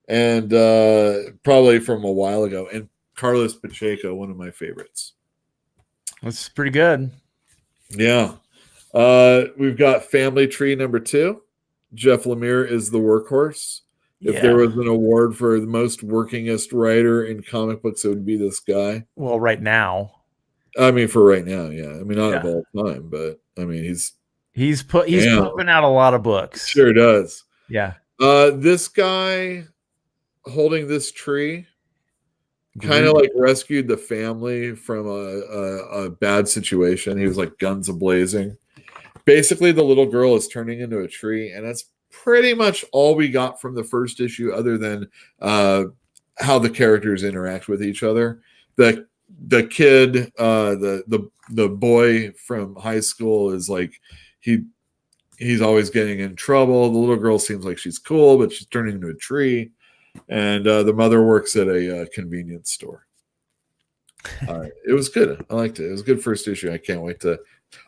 and probably from a while ago. And Carlos Pacheco, one of my favorites. That's pretty good. Yeah. We've got Family Tree #2. Jeff Lemire is the workhorse. If there was an award for the most workingest writer in comic books, it would be this guy. Well, right now. I mean, for right now, yeah. I mean, not of all time, but I mean, he's pumping out a lot of books. Sure does. Yeah. This guy holding this tree kind of like rescued the family from a bad situation. He was like guns a-blazing. Basically, the little girl is turning into a tree, and that's pretty much all we got from the first issue, other than how the characters interact with each other. The kid, the boy from high school is like he's always getting in trouble. The little girl seems like she's cool, but she's turning into a tree. And the mother works at a convenience store. It was good. I liked it. It was a good first issue. I can't wait to.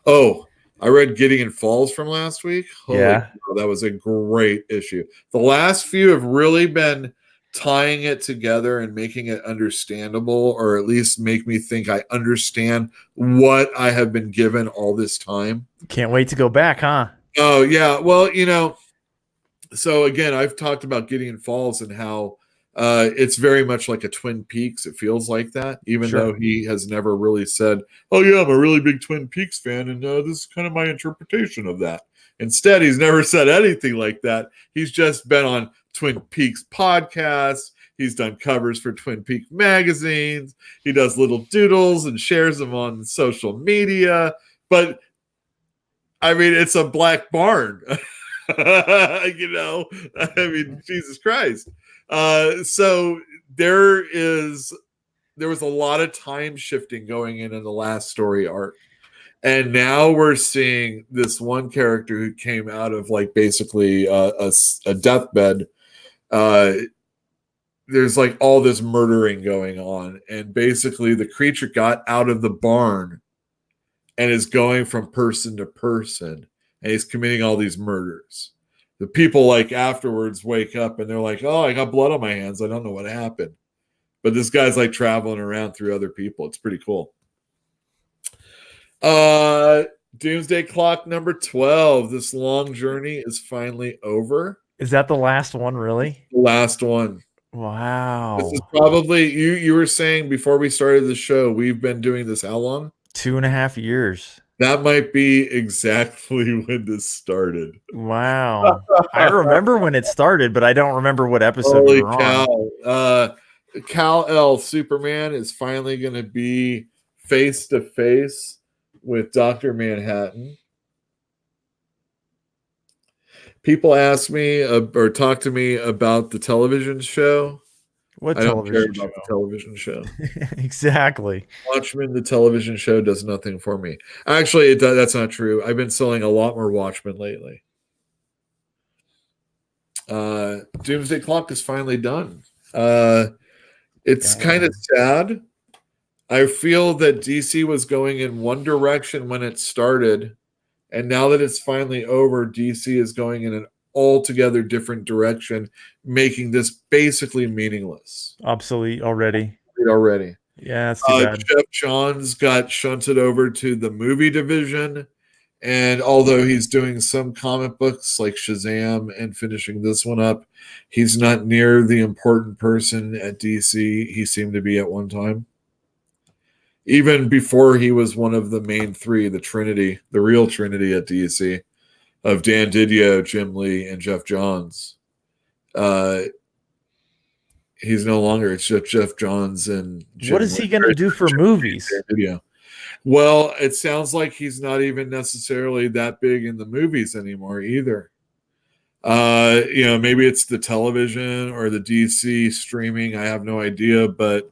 Oh, I read Gideon Falls from last week. Holy cow, that was a great issue. The last few have really been tying it together and making it understandable, or at least make me think I understand what I have been given all this time. Can't wait to go back, huh? Oh, yeah. Well, so again, I've talked about Gideon Falls and how it's very much like a Twin Peaks. It feels like that, even though he has never really said, oh yeah, I'm a really big Twin Peaks fan, and this is kind of my interpretation of that. Instead, he's never said anything like that. He's just been on Twin Peaks podcasts. He's done covers for Twin Peaks magazines. He does little doodles and shares them on social media. But I mean, it's a black barn. I mean, Jesus Christ. So there was a lot of time shifting going in the last story arc. And now we're seeing this one character who came out of like basically a deathbed. There's like all this murdering going on. And basically the creature got out of the barn and is going from person to person. And he's committing all these murders. The people like afterwards wake up and they're like, oh, I got blood on my hands. I don't know what happened. But this guy's like traveling around through other people. It's pretty cool. Doomsday Clock #12. This long journey is finally over. Is that the last one, really? The last one. This is Wow. probably you were saying before we started the show, we've been doing this how long? 2.5 years. That might be exactly when this started. Wow. I remember when it started, but I don't remember what episode we Holy were on. cow. Kal-El Superman is finally going to be face to face with Dr. Manhattan. People ask me or talk to me about the television show. What I don't care television about the show? television show. Exactly. Watchmen, the television show, does nothing for me. Actually, that's not true. I've been selling a lot more Watchmen lately. Doomsday Clock is finally done. It's kind of sad. I feel that DC was going in one direction when it started, and now that it's finally over, DC is going in an altogether different direction, making this basically meaningless Obsolete already. already. Yeah, that's too bad. Jeff Johns got shunted over to the movie division, and although he's doing some comic books like Shazam and finishing this one up, he's not near the important person at DC he seemed to be at one time. Even before he was one of the main three, the Trinity, the real Trinity at DC, of Dan Didio, Jim Lee, and Jeff Johns. He's no longer. It's just Jeff Johns and Jim. What is he going to do for movies? Well, it sounds like he's not even necessarily that big in the movies anymore either. Maybe it's the television or the DC streaming. I have no idea, but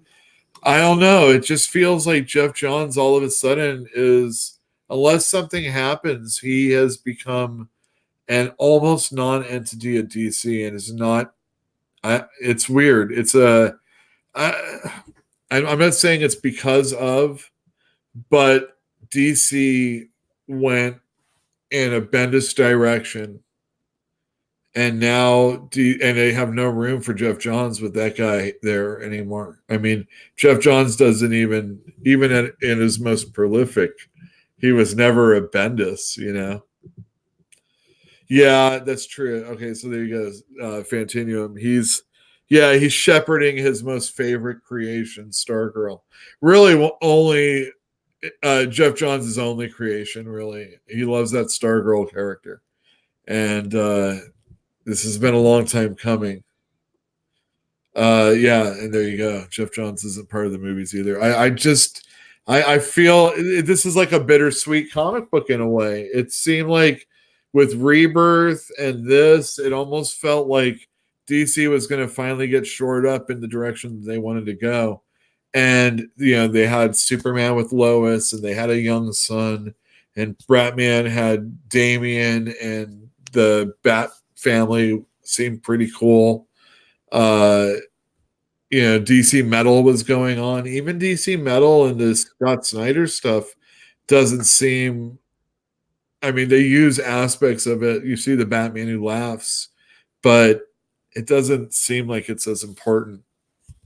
I don't know. It just feels like Jeff Johns all of a sudden is, unless something happens, he has become an almost non-entity at DC and is not. It's weird. I'm not saying it's because of, but DC went in a Bendis direction, and now and they have no room for Jeff Johns with that guy there anymore. I mean, Jeff Johns doesn't even in his most prolific, he was never a Bendis, Yeah, that's true. Okay, so there you go. Fantinuum. He's shepherding his most favorite creation, Stargirl. Really, only Jeff Johns' only creation. Really, he loves that Stargirl character, and this has been a long time coming. And there you go. Jeff Johns isn't part of the movies either. I feel this is like a bittersweet comic book in a way. It seemed like with Rebirth and this, it almost felt like DC was going to finally get shored up in the direction they wanted to go. And, they had Superman with Lois, and they had a young son, and Batman had Damian, and the Bat family seemed pretty cool. DC Metal was going on. Even DC Metal and this Scott Snyder stuff doesn't seem. I mean, they use aspects of it. You see the Batman who laughs, but it doesn't seem like it's as important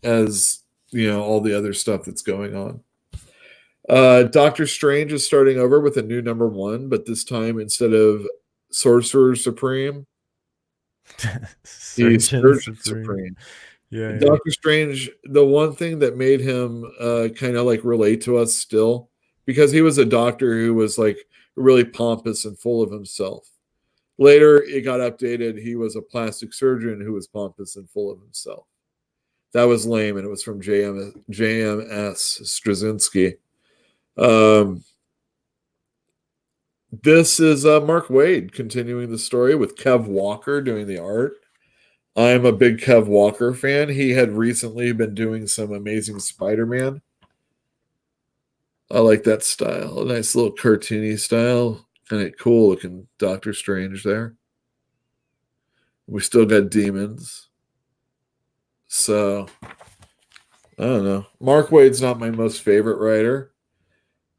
as all the other stuff that's going on. Doctor Strange is starting over with a new #1, but this time instead of Sorcerer Supreme, he's Surgeon Supreme. Yeah. Doctor Strange, the one thing that made him kind of like relate to us still, because he was a doctor who was like really pompous and full of himself. Later, it got updated. He was a plastic surgeon who was pompous and full of himself. That was lame, and it was from JMS Straczynski. This is Mark Waid continuing the story with Kev Walker doing the art. I am a big Kev Walker fan. He had recently been doing some Amazing Spider-Man. I like that style. A nice little cartoony style. Kind of cool looking Doctor Strange there. We still got demons. So, I don't know. Mark Waid's not my most favorite writer.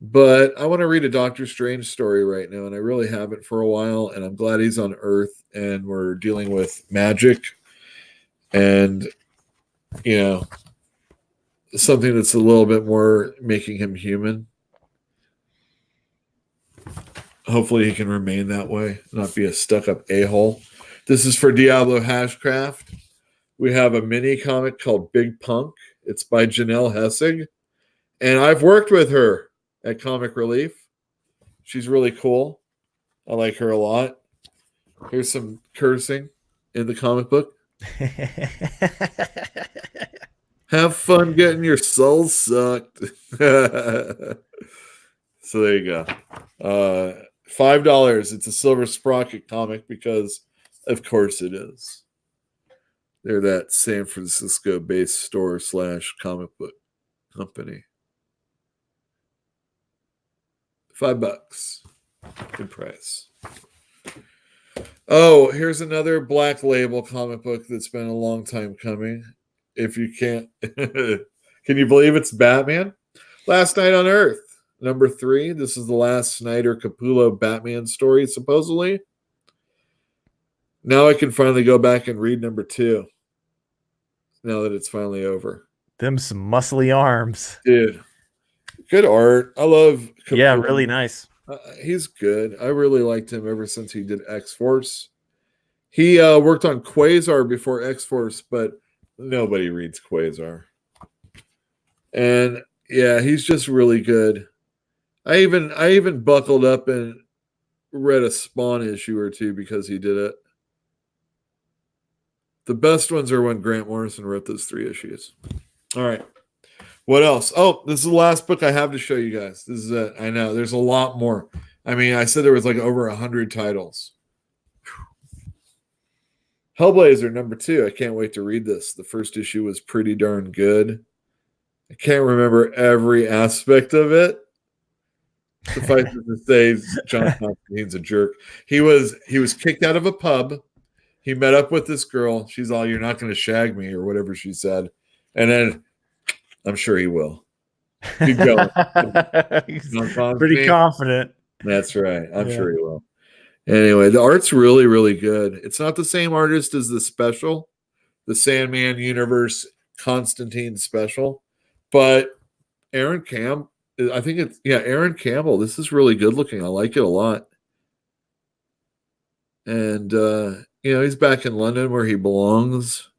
But I want to read a Doctor Strange story right now, and I really haven't for a while, and I'm glad he's on Earth, and we're dealing with magic and, something that's a little bit more making him human. Hopefully he can remain that way, not be a stuck-up a-hole. This is for Diablo Hashcraft. We have a mini comic called Big Punk. It's by Janelle Hessig. And I've worked with her at Comic Relief. She's really cool. I like her a lot. Here's some cursing in the comic book. Have fun getting your soul sucked. So there you go. $5. It's a Silver Sprocket comic because, of course, it is. They're that San Francisco-based store / comic book company. $5. Good price. Oh, here's another Black Label comic book that's been a long time coming. If you can't, can you believe it's Batman? Last Night on Earth, number 3. This is the last Snyder Capullo Batman story, supposedly. Now I can finally go back and read number 2. Now that it's finally over. Them some muscly arms. Dude, good art. I love Capullo. Yeah, really nice. He's good. I really liked him ever since he did X-Force. He worked on Quasar before X-Force, but nobody reads Quasar. And yeah, he's just really good. I even buckled up and read a Spawn issue or 2 because he did it. The best ones are when Grant Morrison wrote those 3 issues. All right. What else? Oh, this is the last book I have to show you guys. This is it. I know there's a lot more. I mean, I said there was like over 100 titles. Hellblazer number 2. I can't wait to read this. The first issue was pretty darn good. I can't remember every aspect of it. Suffice it to say, John Constantine's a jerk. He was kicked out of a pub. He met up with this girl. She's all, "You're not going to shag me," or whatever she said. And then, I'm sure he will. Keep going. He's pretty confident. That's right. I'm sure he will. Anyway, the art's really, really good. It's not the same artist as the special, the Sandman Universe Constantine special, but Aaron Campbell. I think it's Aaron Campbell. This is really good looking. I like it a lot. And he's back in London where he belongs,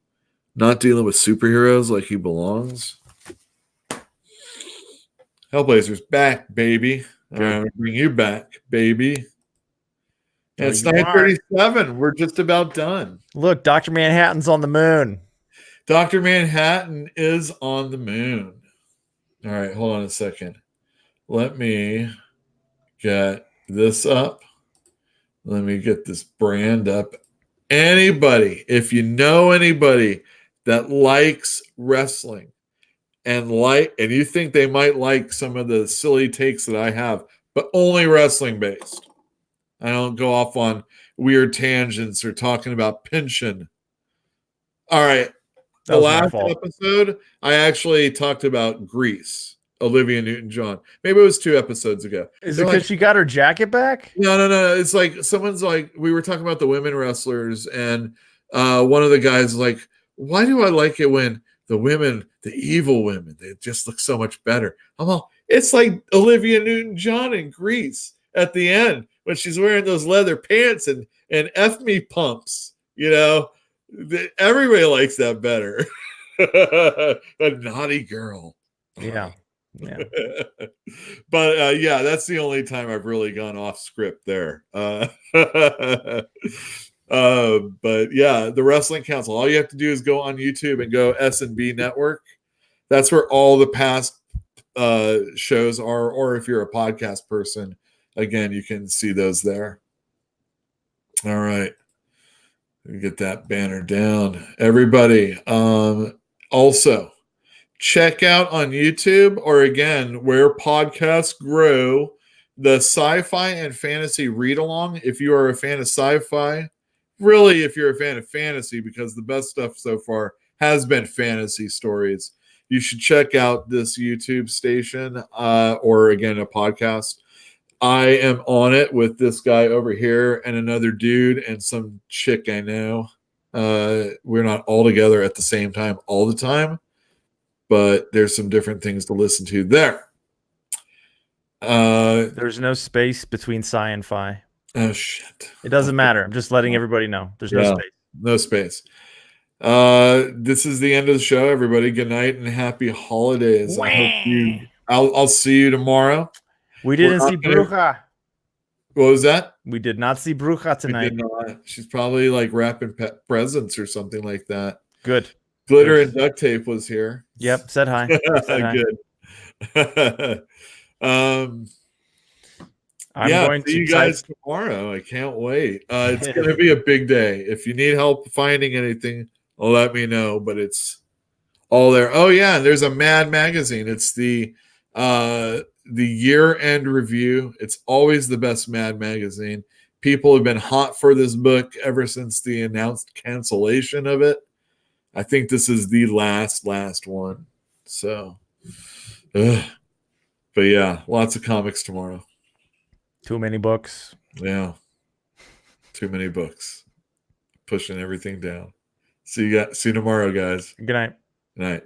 not dealing with superheroes like he belongs. Hellblazer's back, baby. I'm going to bring you back, baby. And it's 9:37. We're just about done. Look, Dr. Manhattan's on the moon. Dr. Manhattan is on the moon. All right, hold on a second. Let me get this up. Let me get this brand up. Anybody, if you know anybody that likes wrestling and you think they might like some of the silly takes that I have, but only wrestling based. I don't go off on weird tangents or talking about pension. All right. The last episode, I actually talked about Grease, Olivia Newton-John. Maybe it was 2 episodes ago. Is it because she got her jacket back? No. It's like someone's like, we were talking about the women wrestlers, and one of the guys is like, "Why do I like it when the women, the evil women, they just look so much better?" I'm all, it's like Olivia Newton-John in Grease at the end when she's wearing those leather pants and F me pumps. Everybody likes that better. A naughty girl. Yeah. But that's the only time I've really gone off script there. But yeah, the Wrestling Council. All you have to do is go on YouTube and go S&B Network. That's where all the past shows are. Or if you're a podcast person, again, you can see those there. All right. Let me get that banner down. Everybody, also check out on YouTube, or again, where podcasts grow, the sci-fi and fantasy read-along. If you are a fan of sci-fi, really, if you're a fan of fantasy, because the best stuff so far has been fantasy stories, you should check out this YouTube station, or again, a podcast. I am on it with this guy over here and another dude and some chick I know. We're not all together at the same time all the time, but there's some different things to listen to there. There's no space between sci and fi. Oh, shit. It doesn't matter. I'm just letting everybody know. There's no space. No space. This is the end of the show, everybody. Good night and happy holidays. I hope I'll see you tomorrow. We We're didn't not see gonna- Bruja. What was that? We did not see Bruja We tonight. did not. She's probably like wrapping presents or something like that. Good. Glitter and duct tape was here. Yep. Said hi. Said hi. Good. I'm yeah, going see to you guys tomorrow. I can't wait. It's going to be a big day. If you need help finding anything, let me know. But it's all there. Oh yeah, and there's a Mad magazine. It's the year-end review. It's always the best Mad magazine. People have been hot for this book ever since the announced cancellation of it. I think this is the last one. So, but yeah, lots of comics tomorrow. Too many books. Yeah. Too many books. Pushing everything down. See you tomorrow, guys. Good night. Good night.